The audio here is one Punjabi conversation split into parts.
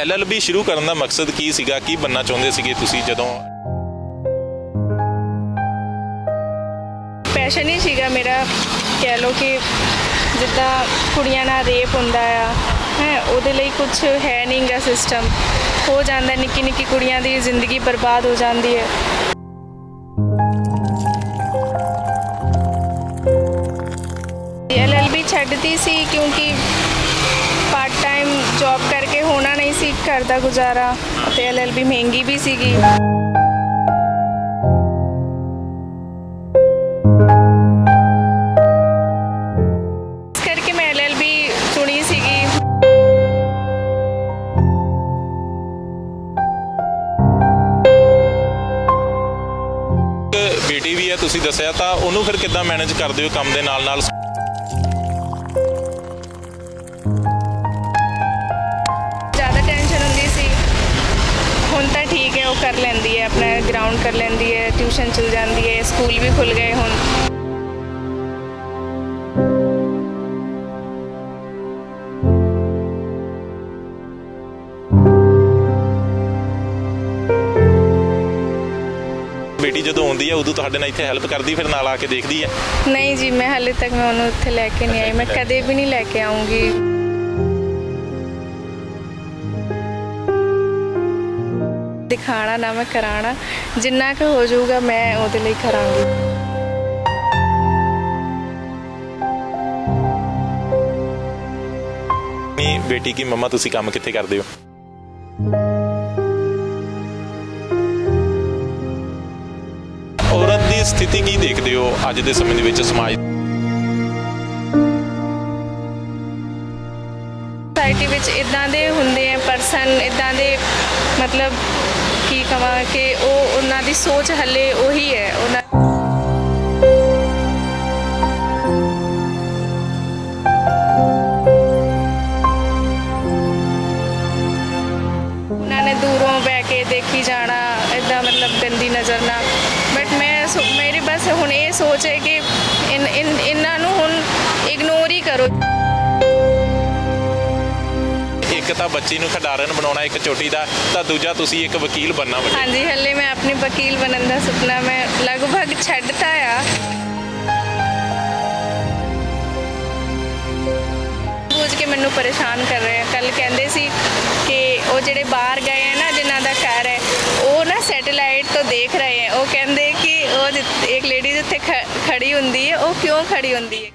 LLB शुरू करने का मकसद की सीगा, की बनना चाहते सीगे तुसी जदों? पैशन ही सीगा मेरा, कह लो कि जिद्दां कुड़ियां नाल रेप हुंदा आ है, उहदे लई कुछ है नहीं गा सिस्टम, हो जांदा, निक्की निक्की कुड़ियां दी जिंदगी बर्बाद हो जाती है। LLB छड्डती सी क्योंकि पार्ट टाइम जॉब करके होना नहीं सी घर दा गुजारा, ते LLB महंगी भी सीगी। इस करके मैं LLB चुनी सीगी। बेटी भी है तुसी दस्सिया, तां उहनूं फिर किद्दां मैनेज करदे हो काम दे नाल-नाल? ਹੁਣ ਤਾਂ ਠੀਕ ਹੈ, ਉਹ ਕਰ ਲੈਂਦੀ ਹੈ, ਆਪਣਾ ਗਰਾਊਂਡ ਕਰ ਲੈਂਦੀ ਹੈ, ਟਿਊਸ਼ਨ ਚਲ ਜਾਂਦੀ ਹੈ, ਸਕੂਲ ਵੀ ਖੁੱਲ ਗਏ ਹੁਣ। बेटी जो आती है उदों तुहाडे नाल इत्थे हैल्प करती, फिर नाल आके देखती है? नहीं जी, मैं हाले तक मैं उन्होंने उत्थे लैके नहीं आई, मैं कदे भी नहीं लैके आऊँगी। दिखाना ना मैं कराना, जिन्ना क हो जाऊगा मैं उहदे लई करांगी। बेटी की मम्मा तुसी काम कित्थे करदे हो? औरत की स्थिति की देखते हो अज दे समय दे विच समाज? सोसाइटी विच इदां दे हुंदे हैं परसन, इदां दे मतलब की कहां कि ਉਹ ਉਹਨਾਂ ਦੀ ਸੋਚ ਹੱਲੇ ਉਹੀ ਹੈ। ਉਹਨਾਂ ਨੇ ਦੂਰੋਂ ਬਹਿ ਕੇ ਦੇਖੀ ਜਾਣਾ ਇਦਾਂ, मतलब ਗੰਦੀ ਨਜ਼ਰ ਨਾਲ। ਬਟ ਮੇਰੀ ਬਸ ਹੁਣ ਇਹ ਸੋਚ ਹੈ ਕਿ ਇਹਨਾਂ ਨੂੰ ਹੁਣ ਇਗਨੋਰ ਹੀ ਕਰੋ। एक तो बच्ची नूं खिडारन बनाउणा एक चोटी दा, तां दूजा तुसी एक वकील बनना। हाँ जी, हले मैं अपनी वकील बनने का सुपना मैं लगभग छड्डता आ। पूछ के मैनू परेशान कर रहे हैं। कल कहते सी कि वो जिहड़े बाहर गए हैं ना, जिन्हां दा घर है, वो ना सैटेलाइट तो देख रहे हैं। वो कहते कि वो एक लेडी जिथे खड़ी हुंदी है, वो क्यों खड़ी हुंदी है।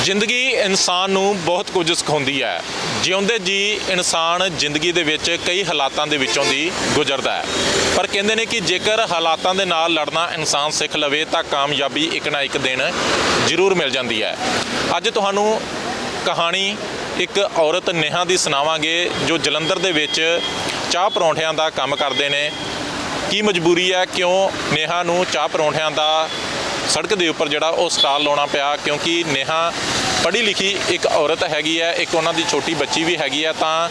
जिंदगी इंसान नूं बहुत कुछ सिखाउंदी है। जिउंदे जी इंसान जिंदगी दे विच कई हालातां दे विचों दी गुजरदा है, पर कहंदे ने कि जेकर हालातां दे नाल लड़ना इंसान सिख लवे तां कामयाबी एक ना एक दिन जरूर मिल जाती है। अज तुहानूं कहानी एक औरत नेहा दी सुणावांगे जो जलंधर दे विच चाह परौंठियां दा काम करदे ने। की मजबूरी है, क्यों नेहा नूं चाह परौंठियां दा सड़क के उपर जोड़ा वो स्टाल लाना पाया, क्योंकि नेहा पढ़ी लिखी एक औरत हैगी है, एक उन्हों की छोटी बच्ची भी हैगी है। तो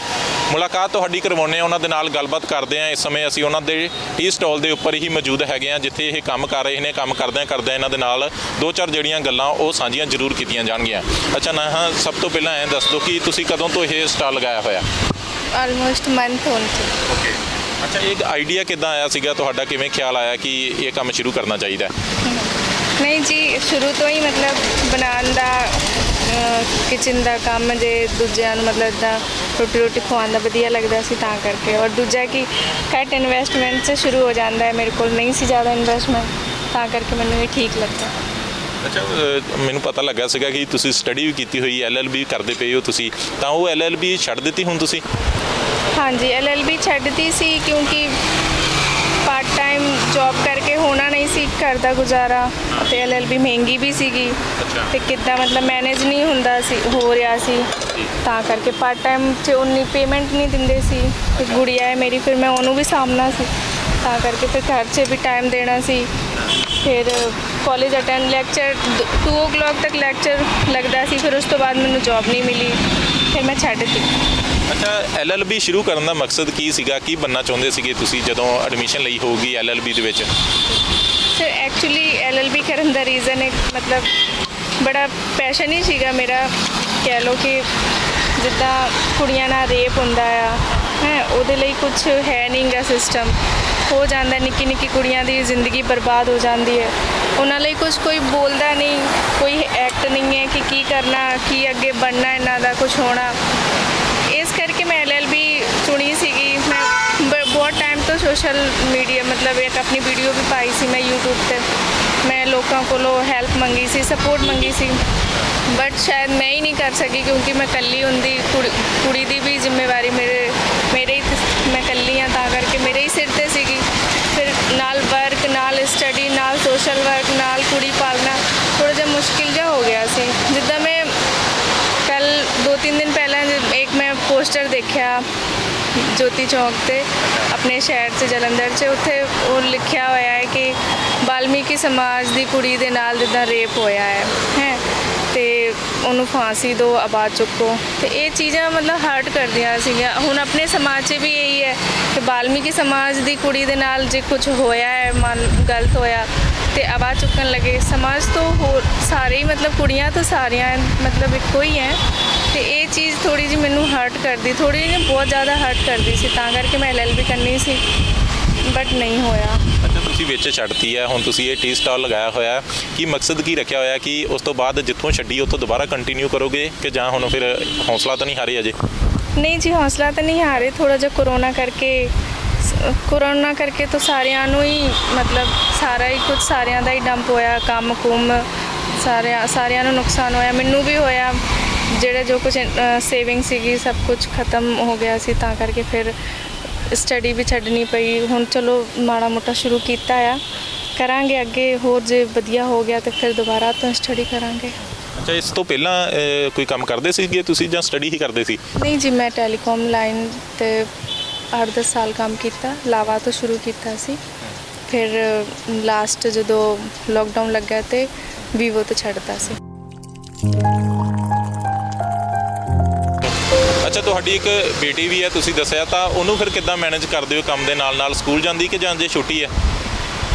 मुलाकात तुहाडी करवाने उन्हों दे नाल गलबात करते हैं। इस समय असीं उन्हों दे टी स्टॉल के उपर ही मौजूद हैगे हैं, जिथे ये काम कर रहे हैं। काम करदे इन्हों दे नाल दो चार जड़ियाँ गल्लां वो साझियां जरूर कीतियां जाणगियां। अच्छा नेहा, सब तो पहलां ऐ दस दो कि तुसीं कदों तो ये स्टाल लगाया होया? ऑलमोस्ट मंथ होण च। ओके, अच्छा, एक आइडिया किद्दां आया सीगा तुहाडा, किवें ख्याल आया कि ये काम शुरू करना चाहिए? नहीं जी, शुरू तो ही मतलब बनाने का किचन का काम जे दूजिਆਂ ਨੂੰ मतलब इदा रोटी रोटी खवाना वधिया लगता सी, तां करके। और दूजा कि घट इन्वेस्टमेंट से शुरू हो जाता है, मेरे को नहीं सी ज़्यादा इन्वेस्टमेंट, तां करके मैंने ये ठीक लगता। अच्छा, मैनू पता लगा सीगा कि तुसी स्टडी भी की हुई, LLB करते पे हो तुसी, तां वो LLB छड्ड दित्ती हुण तुसी? हाँ जी, LLB छड्डती सी क्योंकि पार्ट टाइम जॉब करके होना नहीं सी घर का गुजारा, तो LLB महंगी भी सीगी, तो कितना मतलब मैनेज नहीं हुंदा सी, हो रहा सी, तां करके पार्ट टाइम च उन्नी पेमेंट नहीं दिंदे सी। एक गुड़िया है मेरी, फिर मैं उन्होंने भी सामना सी, तां करके फिर घर से भी टाइम देना सी, फिर ਕਾਲਜ ਅਟੈਂਡ ਲੈਕਚਰ 2 o'clock ਤੱਕ ਲੈਕਚਰ ਲੱਗਦਾ ਸੀ, ਫਿਰ ਉਸ ਤੋਂ ਬਾਅਦ ਮੈਨੂੰ ਜੌਬ ਨਹੀਂ ਮਿਲੀ, ਫਿਰ ਮੈਂ ਛੱਡ ਦਿੱਤੀ। ਅੱਛਾ, LLB ਸ਼ੁਰੂ ਕਰਨ ਦਾ ਮਕਸਦ ਕੀ ਸੀਗਾ? ਕੀ ਬਣਨਾ ਚਾਹੁੰਦੇ ਸੀਗੇ ਤੁਸੀਂ ਜਦੋਂ ਐਡਮਿਸ਼ਨ ਲਈ ਹੋਊਗੀ LLB ਦੇ ਵਿੱਚ? ਸਰ ਐਕਚੁਅਲੀ LLB ਕਰਨ ਦਾ ਰੀਜ਼ਨ ਇੱਕ ਮਤਲਬ ਬੜਾ ਪੈਸ਼ਨ ਹੀ ਸੀਗਾ ਮੇਰਾ, ਕਹਿ ਲਓ ਕਿ ਜਿੱਦਾਂ ਕੁੜੀਆਂ ਨਾਲ ਰੇਪ ਹੁੰਦਾ ਆ ਹੈ, ਉਹਦੇ ਲਈ ਕੁਝ ਹੈ ਨਹੀਂ ਗਾ ਸਿਸਟਮ, ਹੋ ਜਾਂਦਾ, ਨਿੱਕੀ ਨਿੱਕੀ ਕੁੜੀਆਂ ਦੀ ਜ਼ਿੰਦਗੀ ਬਰਬਾਦ ਹੋ ਜਾਂਦੀ ਹੈ, ਉਹਨਾਂ ਲਈ ਕੁਝ ਕੋਈ ਬੋਲਦਾ ਨਹੀਂ, ਕੋਈ ਐਕਟ ਨਹੀਂ ਹੈ ਕਿ ਕੀ ਕਰਨਾ, ਕੀ ਅੱਗੇ ਬਣਨਾ, ਇਹਨਾਂ ਦਾ ਕੁਝ ਹੋਣਾ। ਇਸ ਕਰਕੇ ਮੈਂ LLB ਚੁਣੀ ਸੀਗੀ। ਮੈਂ ਬਹੁਤ ਟਾਈਮ ਤੋਂ ਸੋਸ਼ਲ ਮੀਡੀਆ ਮਤਲਬ ਇੱਕ ਆਪਣੀ ਵੀਡੀਓ ਵੀ ਪਾਈ ਸੀ ਮੈਂ YouTube ਤੇ, ਮੈਂ ਲੋਕਾਂ ਕੋਲੋਂ ਹੈਲਪ ਮੰਗੀ ਸੀ, ਸਪੋਰਟ ਮੰਗੀ ਸੀ, ਬਟ ਸ਼ਾਇਦ ਮੈਂ ਹੀ ਨਹੀਂ ਕਰ ਸਕੀ ਕਿਉਂਕਿ ਮੈਂ ਇਕੱਲੀ ਹੁੰਦੀ, ਕੁੜੀ ਦੀ ਵੀ ਜ਼ਿੰਮੇਵਾਰੀ ਮੇਰੇ ਹੀ, ਮੈਂ ਇਕੱਲੀ ਹਾਂ, ਤਾਂ ਕਰਕੇ ਮੇਰੇ ਹੀ ਸਿਰ ਤੇ ਸੀਗੀ। ਫਿਰ ਨਾਲ ਵਰਕ, ਨਾਲ ਸਟੱਡੀ, ਨਾਲ ਸੋਸ਼ਲ ਵਰਕ, ਨਾਲ ਕੁੜੀ ਪਾਲਣਾ ਥੋੜ੍ਹਾ ਜਿਹਾ ਮੁਸ਼ਕਿਲ ਜਿਹਾ ਹੋ ਗਿਆ ਸੀ। ਜਿੱਦਾਂ ਮੈਂ ਕੱਲ 2-3 ਦਿਨ ਪਹਿਲਾਂ ਇੱਕ ਮੈਂ ਪੋਸਟਰ ਦੇਖਿਆ ਜੋਤੀ ਚੌਂਕ ਤੇ ਆਪਣੇ ਸ਼ਹਿਰ 'ਚ ਜਲੰਧਰ 'ਚ, ਉੱਥੇ ਉਹ ਲਿਖਿਆ ਹੋਇਆ ਹੈ ਕਿ ਵਾਲਮੀਕੀ ਸਮਾਜ ਦੀ ਕੁੜੀ ਦੇ ਨਾਲ ਜਿੱਦਾਂ ਰੇਪ ਹੋਇਆ ਹੈ ਤੇ ਉਹਨੂੰ ਫਾਂਸੀ ਦਿਓ, ਆਵਾਜ਼ ਚੁੱਕੋ। ਤੇ ਇਹ ਚੀਜ਼ਾਂ ਮਤਲਬ ਹਰਟ ਕਰਦੀਆਂ ਸੀਗੀਆਂ। ਹੁਣ ਆਪਣੇ ਸਮਾਜ 'ਚ ਵੀ ਇਹੀ ਹੈ ਕਿ ਵਾਲਮੀਕੀ ਸਮਾਜ ਦੀ ਕੁੜੀ ਦੇ ਨਾਲ ਜੇ ਕੁਝ ਹੋਇਆ ਹੈ, ਗਲਤ ਹੋਇਆ ਤੇ ਆਵਾਜ਼ ਚੁੱਕਣ ਲੱਗੇ। ਸਮਾਜ ਤੋਂ ਹੋਰ ਸਾਰੇ ਹੀ ਮਤਲਬ ਕੁੜੀਆਂ ਤਾਂ ਸਾਰੀਆਂ ਮਤਲਬ ਇੱਕੋ ਹੀ ਹੈ, ਤੇ ਇਹ ਚੀਜ਼ ਥੋੜੀ ਜਿਹੀ ਮੈਨੂੰ ਹਰਟ ਕਰਦੀ, ਥੋੜੀ ਜਿਹੀ ਬਹੁਤ ਜ਼ਿਆਦਾ ਹਰਟ ਕਰਦੀ ਸੀ, ਤਾਂ ਕਰਕੇ ਮੈਂ LLB ਕਰਨੀ ਸੀ, ਬਟ ਨਹੀਂ ਹੋਇਆ। ਅੱਛਾ, ਤੁਸੀਂ ਵਿੱਚ ਛੱਡਤੀ ਹੈ, ਹੁਣ ਤੁਸੀਂ ਇਹ ਟੀ ਸਟਾਲ ਲਗਾਇਆ ਹੋਇਆ, ਕੀ ਮਕਸਦ ਕੀ ਰੱਖਿਆ ਹੋਇਆ ਕਿ ਉਸ ਤੋਂ ਬਾਅਦ ਜਿੱਥੋਂ ਛੱਡੀ ਉੱਥੋਂ ਦੁਬਾਰਾ ਕੰਟੀਨਿਊ ਕਰੋਗੇ ਕਿ ਜਾਂ ਹੁਣ ਫਿਰ ਹੌਸਲਾ ਤਾਂ ਨਹੀਂ ਹਾਰੇ ਅਜੇ? ਨਹੀਂ ਜੀ, ਹੌਸਲਾ ਤਾਂ ਨਹੀਂ ਹਾਰੇ, ਥੋੜ੍ਹਾ ਜਿਹਾ ਕਰੋਨਾ ਕਰਕੇ ਤਾਂ ਸਾਰਿਆਂ ਨੂੰ ਹੀ ਮਤਲਬ ਸਾਰਾ ਹੀ ਕੁਝ ਸਾਰਿਆਂ ਦਾ ਹੀ ਡੰਪ ਹੋਇਆ, ਕੰਮ ਕੁੰਮ ਸਾਰਿਆਂ ਨੂੰ ਨੁਕਸਾਨ ਹੋਇਆ, ਮੈਨੂੰ ਵੀ ਹੋਇਆ। ਜਿਹੜਾ ਜੋ ਕੁਝ ਸੇਵਿੰਗ ਸੀਗੀ ਸਭ ਕੁਝ ਖਤਮ ਹੋ ਗਿਆ ਸੀ, ਤਾਂ ਕਰਕੇ ਫਿਰ ਸਟੱਡੀ ਵੀ ਛੱਡਣੀ ਪਈ। ਹੁਣ ਚਲੋ ਮਾੜਾ ਮੋਟਾ ਸ਼ੁਰੂ ਕੀਤਾ ਆ, ਕਰਾਂਗੇ ਅੱਗੇ, ਹੋਰ ਜੇ ਵਧੀਆ ਹੋ ਗਿਆ ਤਾਂ ਫਿਰ ਦੁਬਾਰਾ ਤੋਂ ਸਟੱਡੀ ਕਰਾਂਗੇ। ਅੱਛਾ, ਇਸ ਤੋਂ ਪਹਿਲਾਂ ਕੋਈ ਕੰਮ ਕਰਦੇ ਸੀਗੇ ਤੁਸੀਂ ਜਾਂ ਸਟੱਡੀ ਹੀ ਕਰਦੇ ਸੀ? ਨਹੀਂ ਜੀ, ਮੈਂ ਟੈਲੀਕਾਮ ਲਾਈਨ ਤੇ 8-10 ਸਾਲ ਕੰਮ ਕੀਤਾ, ਲਾਵਾ ਤੋਂ ਸ਼ੁਰੂ ਕੀਤਾ ਸੀ, ਫਿਰ ਲਾਸਟ ਜਦੋਂ ਲੋਕਡਾਊਨ ਲੱਗਾ ਤੇ ਵੀਵੋ ਤੋਂ ਛੱਡਤਾ ਸੀ। ਅੱਛਾ, ਤੁਹਾਡੀ ਇੱਕ ਬੇਟੀ ਵੀ ਹੈ ਤੁਸੀਂ ਦੱਸਿਆ, ਤਾਂ ਉਹਨੂੰ ਫਿਰ ਕਿੱਦਾਂ ਮੈਨੇਜ ਕਰਦੇ ਹੋ ਕੰਮ ਦੇ ਨਾਲ ਨਾਲ? ਸਕੂਲ ਜਾਂਦੀ ਕਿ ਜਾਂ ਜੇ ਛੁੱਟੀ ਹੈ?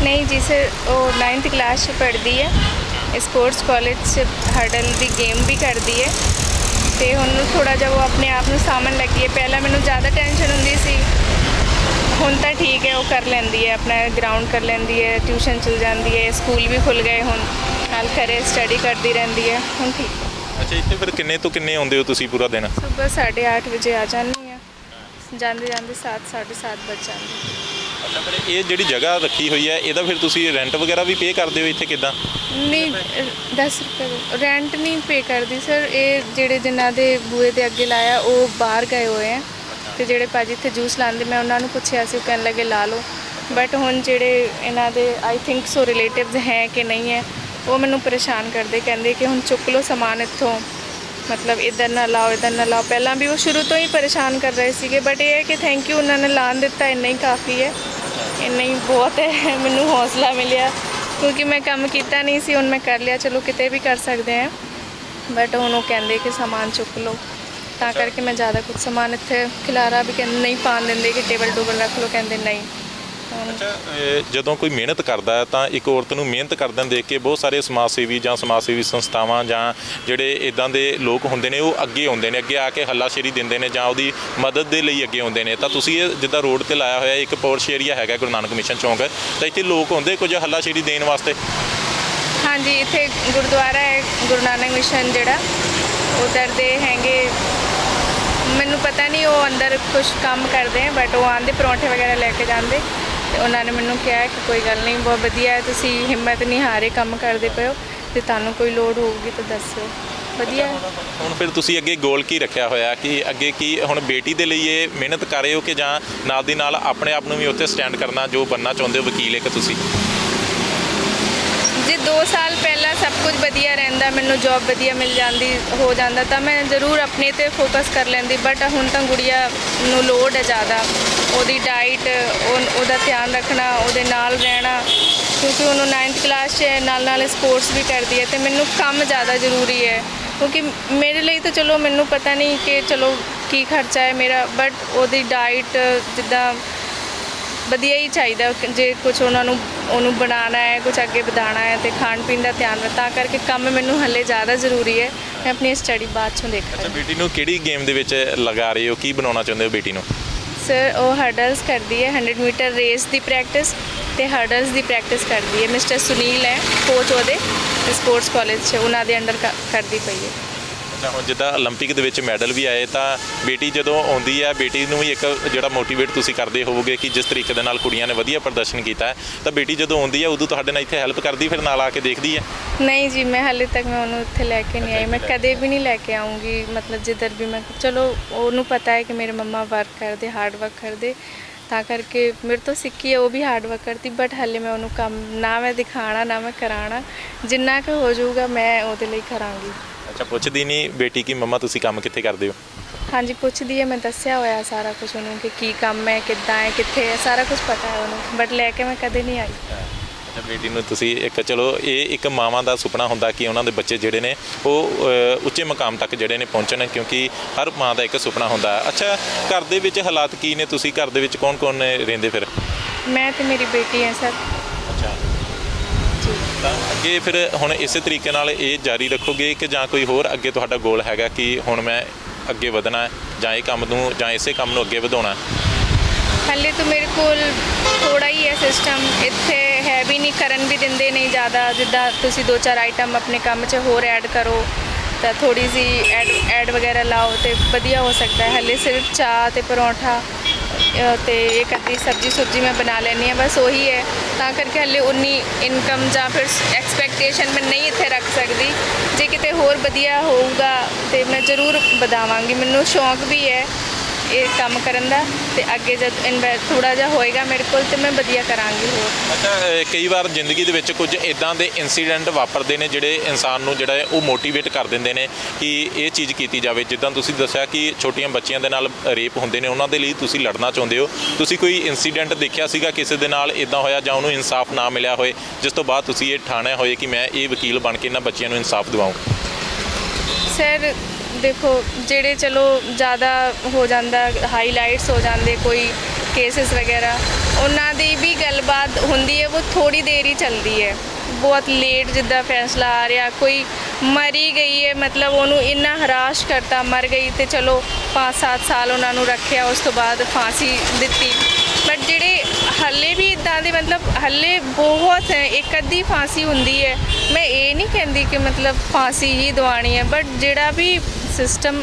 ਨਹੀਂ ਜੀ ਸਰ, ਉਹ 9th ਕਲਾਸ 'ਚ ਪੜ੍ਹਦੀ ਹੈ, ਸਪੋਰਟਸ ਕਾਲਜ 'ਚ ਹਰਡਲ ਦੀ ਗੇਮ ਵੀ ਕਰਦੀ ਹੈ, ਤੇ ਹੁਣ ਥੋੜ੍ਹਾ ਜਿਹਾ ਉਹ ਆਪਣੇ ਆਪ ਨੂੰ ਸਾਂਭਣ ਲੱਗੀ ਹੈ। ਪਹਿਲਾਂ ਮੈਨੂੰ ਜ਼ਿਆਦਾ ਟੈਨਸ਼ਨ ਹੁੰਦੀ ਸੀ, ਹੁਣ ਤਾਂ ਠੀਕ ਹੈ, ਉਹ ਕਰ ਲੈਂਦੀ ਹੈ, ਆਪਣਾ ਗਰਾਊਂਡ ਕਰ ਲੈਂਦੀ ਹੈ, ਟਿਊਸ਼ਨ ਚਲ ਜਾਂਦੀ ਹੈ, ਸਕੂਲ ਵੀ ਖੁੱਲ੍ਹ ਗਏ ਹੁਣ, ਨਾਲ ਘਰੇ ਸਟੱਡੀ ਕਰਦੀ ਰਹਿੰਦੀ ਹੈ, ਹੁਣ ਠੀਕ ਹੈ। ਅੱਛਾ, ਇੱਥੇ ਫਿਰ ਕਿੰਨੇ ਤੋਂ ਕਿੰਨੇ ਆਉਂਦੇ ਹੋ ਤੁਸੀਂ ਪੂਰਾ ਦਿਨ? ਸੁਬਹ 8:30 ਵਜੇ ਆ ਜਾਂਦੀ ਹਾਂ, ਜਾਂਦੇ 7-7:30 ਵੱਜ ਜਾਂਦੇ। ਅੱਛਾ, ਫਿਰ ਇਹ ਜਿਹੜੀ ਜਗ੍ਹਾ ਰੱਖੀ ਹੋਈ ਹੈ ਇਹਦਾ ਫਿਰ ਤੁਸੀਂ ਰੈਂਟ ਵਗੈਰਾ ਵੀ ਪੇ ਕਰਦੇ ਹੋ ਇੱਥੇ ਕਿੱਦਾਂ? ਨਹੀਂ, 10 ਰੁਪਏ ਰੈਂਟ ਨਹੀਂ ਪੇ ਕਰਦੀ ਸਰ। ਇਹ ਜਿਹੜੇ ਜਿਨ੍ਹਾਂ ਦੇ ਬੂਹੇ ਦੇ ਅੱਗੇ ਲਾਇਆ ਉਹ ਬਾਹਰ ਗਏ ਹੋਏ ਆ, ਤੇ ਜਿਹੜੇ ਭਾਜੀ ਇੱਥੇ ਜੂਸ ਲਾਉਂਦੇ ਮੈਂ ਉਹਨਾਂ ਨੂੰ ਪੁੱਛਿਆ ਸੀ, ਉਹ ਕਹਿਣ ਲੱਗੇ ਲਾ ਲਓ, ਬਟ ਹੁਣ ਜਿਹੜੇ ਇਹਨਾਂ ਦੇ ਆਈ ਥਿੰਕ ਸੋ ਰਿਲੇਟਿਵਸ ਹੈ ਕਿ ਨਹੀਂ ਹੈ, ਉਹ ਮੈਨੂੰ ਪਰੇਸ਼ਾਨ ਕਰਦੇ, ਕਹਿੰਦੇ ਕਿ ਹੁਣ ਚੁੱਕ ਲਓ ਸਮਾਨ ਇੱਥੋਂ, ਮਤਲਬ ਇੱਧਰ ਨਾ ਲਾਓ, ਇੱਧਰ ਨਾ ਲਾਓ। ਪਹਿਲਾਂ ਵੀ ਉਹ ਸ਼ੁਰੂ ਤੋਂ ਹੀ ਪਰੇਸ਼ਾਨ ਕਰ ਰਹੇ ਸੀਗੇ, ਬਟ ਇਹ ਹੈ ਕਿ ਥੈਂਕ ਯੂ, ਉਹਨਾਂ ਨੇ ਲਾਣ ਦਿੱਤਾ, ਇੰਨਾ ਹੀ ਕਾਫੀ ਹੈ, ਇੰਨਾ ਹੀ ਬਹੁਤ ਹੈ। ਮੈਨੂੰ ਹੌਸਲਾ ਮਿਲਿਆ ਕਿਉਂਕਿ ਮੈਂ ਕੰਮ ਕੀਤਾ ਨਹੀਂ ਸੀ, ਹੁਣ ਮੈਂ ਕਰ ਲਿਆ, ਚਲੋ ਕਿਤੇ ਵੀ ਕਰ ਸਕਦੇ ਹਾਂ, ਬਟ ਹੁਣ ਉਹ ਕਹਿੰਦੇ ਕਿ ਸਮਾਨ ਚੁੱਕ ਲਓ, ਤਾਂ ਕਰਕੇ ਮੈਂ ਜ਼ਿਆਦਾ ਕੁਝ ਸਮਾਨ ਇੱਥੇ ਖਿਲਾਰਾ ਵੀ ਕਹਿੰਦੇ ਨਹੀਂ ਪਾਉਣ ਦਿੰਦੇ ਕਿ ਟੇਬਲ ਟੂਬਲ ਰੱਖ ਲਓ, ਕਹਿੰਦੇ ਨਹੀਂ। ਅੱਛਾ, ਜਦੋਂ ਕੋਈ ਮਿਹਨਤ ਕਰਦਾ ਹੈ ਤਾਂ ਇੱਕ ਔਰਤ ਨੂੰ ਮਿਹਨਤ ਕਰਦਿਆਂ ਦੇਖ ਕੇ ਬਹੁਤ ਸਾਰੇ ਸਮਾਜ ਸੇਵੀ ਜਾਂ ਸਮਾਜ ਸੇਵੀ ਸੰਸਥਾਵਾਂ ਜਾਂ ਜਿਹੜੇ ਇੱਦਾਂ ਦੇ ਲੋਕ ਹੁੰਦੇ ਨੇ ਉਹ ਅੱਗੇ ਆਉਂਦੇ ਨੇ, ਅੱਗੇ ਆ ਕੇ ਹੱਲਾਸ਼ੇਰੀ ਦਿੰਦੇ ਨੇ ਜਾਂ ਉਹਦੀ ਮਦਦ ਦੇ ਲਈ ਅੱਗੇ ਆਉਂਦੇ ਨੇ। ਤਾਂ ਤੁਸੀਂ ਇਹ ਜਿੱਦਾਂ ਰੋਡ ਤੇ ਲਾਇਆ ਹੋਇਆ ਇੱਕ ਪੋਰਸ਼ ਏਰੀਆ ਹੈਗਾ ਗੁਰੂ ਨਾਨਕ ਮਿਸ਼ਨ ਚੌਂਕ, ਤਾਂ ਇੱਥੇ ਲੋਕ ਆਉਂਦੇ ਕੁਝ ਹੱਲਾਸ਼ੇਰੀ ਦੇਣ ਵਾਸਤੇ? ਹਾਂਜੀ, ਇੱਥੇ ਗੁਰਦੁਆਰਾ ਹੈ ਗੁਰੂ ਨਾਨਕ ਮਿਸ਼ਨ ਜਿਹੜਾ, ਉਧਰ ਦੇ ਹੈਗੇ, ਮੈਨੂੰ ਪਤਾ ਨਹੀਂ ਉਹ ਅੰਦਰ ਕੁਝ ਕੰਮ ਕਰਦੇ ਹੈ, ਬਟ ਉਹ ਆਉਂਦੇ ਪਰੌਂਠੇ ਵਗੈਰਾ ਲੈ ਕੇ ਜਾਂਦੇ, ਤੇ ਉਹਨਾਂ ਨੇ ਮੈਨੂੰ ਕਿਹਾ ਕਿ ਕੋਈ ਗੱਲ ਨਹੀਂ, ਬਹੁਤ ਵਧੀਆ ਹੈ, ਤੁਸੀਂ ਹਿੰਮਤ ਨਹੀਂ ਹਾਰੇ, ਕੰਮ ਕਰਦੇ ਪਏ ਹੋ, ਤੇ ਤੁਹਾਨੂੰ ਕੋਈ ਲੋੜ ਹੋਊਗੀ ਤਾਂ ਦੱਸਿਓ, ਵਧੀਆ। ਹੁਣ ਫਿਰ ਤੁਸੀਂ ਅੱਗੇ ਗੋਲ ਕੀ ਰੱਖਿਆ ਹੋਇਆ ਕਿ ਅੱਗੇ ਕੀ ਹੁਣ ਬੇਟੀ ਦੇ ਲਈ ਇਹ ਮਿਹਨਤ ਕਰ ਰਹੇ ਹੋ ਕਿ ਜਾਂ ਨਾਲ ਦੀ ਨਾਲ ਆਪਣੇ ਆਪ ਨੂੰ ਵੀ ਉੱਥੇ ਸਟੈਂਡ ਕਰਨਾ ਜੋ ਬਣਨਾ ਚਾਹੁੰਦੇ ਹੋ, ਵਕੀਲ ਇੱਕ ਤੁਸੀਂ? ਜੇ 2 ਸਾਲ ਪਹਿਲਾਂ ਸਭ ਕੁਝ ਵਧੀਆ ਰਹਿੰਦਾ, ਮੈਨੂੰ ਜੌਬ ਵਧੀਆ ਮਿਲ ਜਾਂਦੀ ਹੋ ਜਾਂਦਾ ਤਾਂ ਮੈਂ ਜ਼ਰੂਰ ਆਪਣੇ ਤੇ ਫੋਕਸ ਕਰ ਲੈਂਦੀ। ਬਟ ਹੁਣ ਤਾਂ ਗੁੜੀਆ ਨੂੰ ਲੋਡ ਹੈ ਜ਼ਿਆਦਾ, ਉਹਦੀ ਡਾਈਟ, ਉਹਦਾ ਧਿਆਨ ਰੱਖਣਾ, ਉਹਦੇ ਨਾਲ ਰਹਿਣਾ, ਕਿਉਂਕਿ ਉਹਨੂੰ 9th ਕਲਾਸ 'ਚ ਹੈ, ਨਾਲ ਸਪੋਰਟਸ ਵੀ ਕਰਦੀ ਹੈ ਅਤੇ ਮੈਨੂੰ ਕੰਮ ਜ਼ਿਆਦਾ ਜ਼ਰੂਰੀ ਹੈ। ਕਿਉਂਕਿ ਮੇਰੇ ਲਈ ਤਾਂ ਚਲੋ ਮੈਨੂੰ ਪਤਾ ਨਹੀਂ ਕਿ ਚਲੋ ਕੀ ਖਰਚਾ ਹੈ ਮੇਰਾ, ਬਟ ਉਹਦੀ ਡਾਈਟ ਜਿੱਦਾਂ ਵਧੀਆ ਹੀ ਚਾਹੀਦਾ, ਜੇ ਕੁਝ ਉਹਨੂੰ ਬਣਾਉਣਾ ਹੈ, ਕੁਝ ਅੱਗੇ ਵਧਾਉਣਾ ਹੈ ਅਤੇ ਖਾਣ ਪੀਣ ਦਾ ਧਿਆਨ ਤਾਂ ਕਰਕੇ ਕੰਮ ਮੈਨੂੰ ਹਾਲੇ ਜ਼ਿਆਦਾ ਜ਼ਰੂਰੀ ਹੈ। ਮੈਂ ਆਪਣੀ ਸਟੱਡੀ ਬਾਅਦ 'ਚੋਂ ਦੇਖਾਂਗੀ। ਅੱਛਾ, ਬੇਟੀ ਨੂੰ ਕਿਹੜੀ ਗੇਮ ਦੇ ਵਿੱਚ ਲਗਾ ਰਹੇ ਹੋ, ਕੀ ਬਣਾਉਣਾ ਚਾਹੁੰਦੇ ਹੋ ਬੇਟੀ ਨੂੰ? ਸਰ ਉਹ ਹਰਡਲਸ ਕਰਦੀ ਹੈ, 100 ਮੀਟਰ ਰੇਸ ਦੀ ਪ੍ਰੈਕਟਿਸ ਅਤੇ ਹਰਡਲਸ ਦੀ ਪ੍ਰੈਕਟਿਸ ਕਰਦੀ ਹੈ। ਮਿਸਟਰ ਸੁਨੀਲ ਹੈ ਕੋਚ ਉਹਦੇ ਸਪੋਰਟਸ ਕਾਲਜ 'ਚ, ਉਹਨਾਂ ਦੇ ਅੰਡਰ ਕਰਦੀ ਪਈ ਹੈ। ਅੱਛਾ, ਹੁਣ ਜਿੱਦਾਂ ਓਲੰਪਿਕ ਦੇ ਵਿੱਚ ਮੈਡਲ ਵੀ ਆਏ ਤਾਂ ਬੇਟੀ ਜਦੋਂ ਆਉਂਦੀ ਹੈ, ਬੇਟੀ ਨੂੰ ਵੀ ਇੱਕ ਜਿਹੜਾ ਮੋਟੀਵੇਟ ਤੁਸੀਂ ਕਰਦੇ ਹੋਵੋਗੇ ਕਿ ਜਿਸ ਤਰੀਕੇ ਦੇ ਨਾਲ ਕੁੜੀਆਂ ਨੇ ਵਧੀਆ ਪ੍ਰਦਰਸ਼ਨ ਕੀਤਾ ਤਾਂ ਬੇਟੀ ਜਦੋਂ ਆਉਂਦੀ ਹੈ ਉਦੋਂ ਤੁਹਾਡੇ ਨਾਲ ਇੱਥੇ ਹੈਲਪ ਕਰਦੀ, ਫਿਰ ਨਾਲ ਆ ਕੇ ਦੇਖਦੀ ਹੈ? ਨਹੀਂ ਜੀ, ਮੈਂ ਹਾਲੇ ਤੱਕ ਮੈਂ ਉਹਨੂੰ ਇੱਥੇ ਲੈ ਕੇ ਨਹੀਂ ਆਈ, ਮੈਂ ਕਦੇ ਵੀ ਨਹੀਂ ਲੈ ਕੇ ਆਉਂਗੀ। ਮਤਲਬ ਜਿੱਧਰ ਵੀ ਮੈਂ, ਚਲੋ ਉਹਨੂੰ ਪਤਾ ਹੈ ਕਿ ਮੇਰੇ ਮੰਮਾ ਵਰਕ ਕਰਦੇ, ਹਾਰਡ ਵਰਕ ਕਰਦੇ, ਤਾਂ ਕਰਕੇ ਮੇਰੇ ਤੋਂ ਸਿੱਖੀ ਹੈ, ਉਹ ਵੀ ਹਾਰਡ ਵਰਕ ਕਰਦੀ। ਬਟ ਹਾਲੇ ਮੈਂ ਉਹਨੂੰ ਕੰਮ ਨਾ ਮੈਂ ਦਿਖਾਣਾ ਨਾ ਮੈਂ ਕਰਾਉਣਾ, ਜਿੰਨਾ ਕੁ ਹੋ ਜਾਊਗਾ ਮੈਂ ਉਹਦੇ ਲਈ ਕਰਾਂਗੀ। ਅੱਛਾ, ਪੁੱਛਦੀ ਨਹੀਂ ਬੇਟੀ ਕਿ ਮੰਮਾ ਤੁਸੀਂ ਕੰਮ ਕਿੱਥੇ ਕਰਦੇ ਹੋ? ਹਾਂਜੀ ਪੁੱਛਦੀ ਹੈ, ਮੈਂ ਦੱਸਿਆ ਹੋਇਆ ਸਾਰਾ ਕੁਝ ਉਹਨੂੰ ਕਿ ਕੀ ਕੰਮ ਹੈ, ਕਿੱਦਾਂ ਹੈ, ਕਿੱਥੇ ਹੈ, ਸਾਰਾ ਕੁਝ ਪਤਾ ਹੈ ਉਹਨੂੰ, ਬਟ ਲੈ ਕੇ ਮੈਂ ਕਦੇ ਨਹੀਂ ਆਈ। ਅੱਛਾ, ਬੇਟੀ ਨੂੰ ਤੁਸੀਂ ਇੱਕ, ਚਲੋ ਇਹ ਇੱਕ ਮਾਵਾਂ ਦਾ ਸੁਪਨਾ ਹੁੰਦਾ ਕਿ ਉਹਨਾਂ ਦੇ ਬੱਚੇ ਜਿਹੜੇ ਨੇ ਉਹ ਉੱਚੇ ਮੁਕਾਮ ਤੱਕ ਜਿਹੜੇ ਨੇ ਪਹੁੰਚਣ, ਕਿਉਂਕਿ ਹਰ ਮਾਂ ਦਾ ਇੱਕ ਸੁਪਨਾ ਹੁੰਦਾ ਹੈ। ਅੱਛਾ, ਘਰ ਦੇ ਵਿੱਚ ਹਾਲਾਤ ਕੀ ਨੇ? ਤੁਸੀਂ ਘਰ ਦੇ ਵਿੱਚ ਕੌਣ ਰਹਿੰਦੇ ਫਿਰ? ਮੈਂ ਤੇ ਮੇਰੀ ਬੇਟੀ ਹੈ ਸਰ। ਅੱਛਾ, ਤਾਂ ਅੱਗੇ ਫਿਰ ਹੁਣ ਇਸੇ ਤਰੀਕੇ ਨਾਲ ਇਹ ਜਾਰੀ ਰੱਖੋਗੇ ਕਿ ਜਾਂ ਕੋਈ ਹੋਰ ਅੱਗੇ ਤੁਹਾਡਾ ਗੋਲ ਹੈਗਾ ਕਿ ਹੁਣ ਮੈਂ ਅੱਗੇ ਵਧਣਾ ਹੈ ਜਾਂ ਇਹ ਕੰਮ ਨੂੰ ਜਾਂ ਇਸੇ ਕੰਮ ਨੂੰ ਅੱਗੇ ਵਧਾਉਣਾ? ਹਾਲੇ ਤਾਂ ਮੇਰੇ ਕੋਲ ਥੋੜਾ ਹੀ ਹੈ ਸਿਸਟਮ, ਇੱਥੇ ਹੈ ਵੀ ਨਹੀਂ, ਕਰਨ ਵੀ ਦਿੰਦੇ ਨਹੀਂ ਜ਼ਿਆਦਾ। ਜਿੱਦਾਂ ਤੁਸੀਂ 2-4 ਆਈਟਮ ਆਪਣੇ ਕੰਮ 'ਚ ਹੋਰ ਐਡ ਕਰੋ ਤਾਂ ਥੋੜੀ ਜਿਹੀ ਐਡ ਵਗੈਰਾ ਲਾਓ ਤੇ ਵਧੀਆ ਹੋ ਸਕਦਾ ਹੈ। ਹਾਲੇ ਸਿਰਫ ਚਾਹ ਅਤੇ ਪਰੌਂਠਾ ਅਤੇ ਇੱਕ ਅੱਧੀ ਸਬਜ਼ੀ ਮੈਂ ਬਣਾ ਲੈਂਦੀ ਹਾਂ, ਬਸ ਉਹੀ ਹੈ। ਤਾਂ ਕਰਕੇ ਹਾਲੇ ਉਨੀ ਇਨਕਮ ਜਾਂ ਫਿਰ ਐਕਸਪੈਕਟੇਸ਼ਨ ਮੈਂ ਨਹੀਂ ਇੱਥੇ ਰੱਖ ਸਕਦੀ। ਜੇ ਕਿਤੇ ਹੋਰ ਵਧੀਆ ਹੋਊਗਾ ਤਾਂ ਮੈਂ ਜ਼ਰੂਰ ਵਧਾਵਾਂਗੀ। ਮੈਨੂੰ ਸ਼ੌਂਕ ਵੀ ਹੈ ਇਹ ਕੰਮ ਕਰਨ ਦਾ, ਅਤੇ ਅੱਗੇ ਜਦ ਥੋੜ੍ਹਾ ਜਿਹਾ ਹੋਏਗਾ ਮੇਰੇ ਕੋਲ ਤਾਂ ਮੈਂ ਵਧੀਆ ਕਰਾਂਗੀ ਹੋਰ। ਅੱਛਾ, ਕਈ ਵਾਰ ਜ਼ਿੰਦਗੀ ਦੇ ਵਿੱਚ ਕੁਝ ਇੱਦਾਂ ਦੇ ਇਨਸੀਡੈਂਟ ਵਾਪਰਦੇ ਨੇ ਜਿਹੜੇ ਇਨਸਾਨ ਨੂੰ ਜਿਹੜਾ ਹੈ ਉਹ ਮੋਟੀਵੇਟ ਕਰ ਦਿੰਦੇ ਨੇ ਕਿ ਇਹ ਚੀਜ਼ ਕੀਤੀ ਜਾਵੇ। ਜਿੱਦਾਂ ਤੁਸੀਂ ਦੱਸਿਆ ਕਿ ਛੋਟੀਆਂ ਬੱਚੀਆਂ ਦੇ ਨਾਲ ਰੇਪ ਹੁੰਦੇ ਨੇ, ਉਹਨਾਂ ਦੇ ਲਈ ਤੁਸੀਂ ਲੜਨਾ ਚਾਹੁੰਦੇ ਹੋ। ਤੁਸੀਂ ਕੋਈ ਇਨਸੀਡੈਂਟ ਦੇਖਿਆ ਸੀਗਾ ਕਿਸੇ ਦੇ ਨਾਲ ਇੱਦਾਂ ਹੋਇਆ ਜਾਂ ਉਹਨੂੰ ਇਨਸਾਫ ਨਾ ਮਿਲਿਆ ਹੋਏ, ਜਿਸ ਤੋਂ ਬਾਅਦ ਤੁਸੀਂ ਇਹ ਠਾਣਿਆ ਹੋਏ ਕਿ ਮੈਂ ਇਹ ਵਕੀਲ ਬਣ ਕੇ ਇਹਨਾਂ ਬੱਚਿਆਂ ਨੂੰ ਇਨਸਾਫ ਦਿਵਾਊਂ? ਸਰ ਦੇਖੋ, ਜਿਹੜੇ ਚਲੋ ਜ਼ਿਆਦਾ ਹੋ ਜਾਂਦਾ, ਹਾਈਲਾਈਟਸ ਹੋ ਜਾਂਦੇ ਕੋਈ ਕੇਸਿਸ ਵਗੈਰਾ, ਉਹਨਾਂ ਦੀ ਵੀ ਗੱਲਬਾਤ ਹੁੰਦੀ ਹੈ, ਉਹ ਥੋੜੀ ਦੇਰ ਹੀ ਚੱਲਦੀ ਹੈ। ਬਹੁਤ ਲੇਟ ਜਿੱਦਾਂ ਫੈਸਲਾ ਆ ਰਿਹਾ, ਕੋਈ ਮਰੀ ਗਈ ਹੈ, ਮਤਲਬ ਉਹਨੂੰ ਇੰਨਾ ਹਰਾਸ਼ ਕਰਤਾ, ਮਰ ਗਈ ਤੇ ਚਲੋ 5-7 ਸਾਲ ਉਹਨਾਂ ਨੂੰ ਰੱਖਿਆ, ਉਸ ਤੋਂ ਬਾਅਦ ਫਾਂਸੀ ਦਿੱਤੀ। ਬਟ ਜਿਹੜੇ ਹਾਲੇ ਵੀ ਇੱਦਾਂ ਦੇ, ਮਤਲਬ ਹਾਲੇ ਬਹੁਤ ਹੈ, ਇੱਕ ਅੱਧੀ ਫਾਂਸੀ ਹੁੰਦੀ ਹੈ। ਮੈਂ ਇਹ ਨਹੀਂ ਕਹਿੰਦੀ ਕਿ ਮਤਲਬ ਫਾਂਸੀ ਹੀ ਦਵਾਉਣੀ ਹੈ, ਬਟ ਜਿਹੜਾ ਵੀ ਸਿਸਟਮ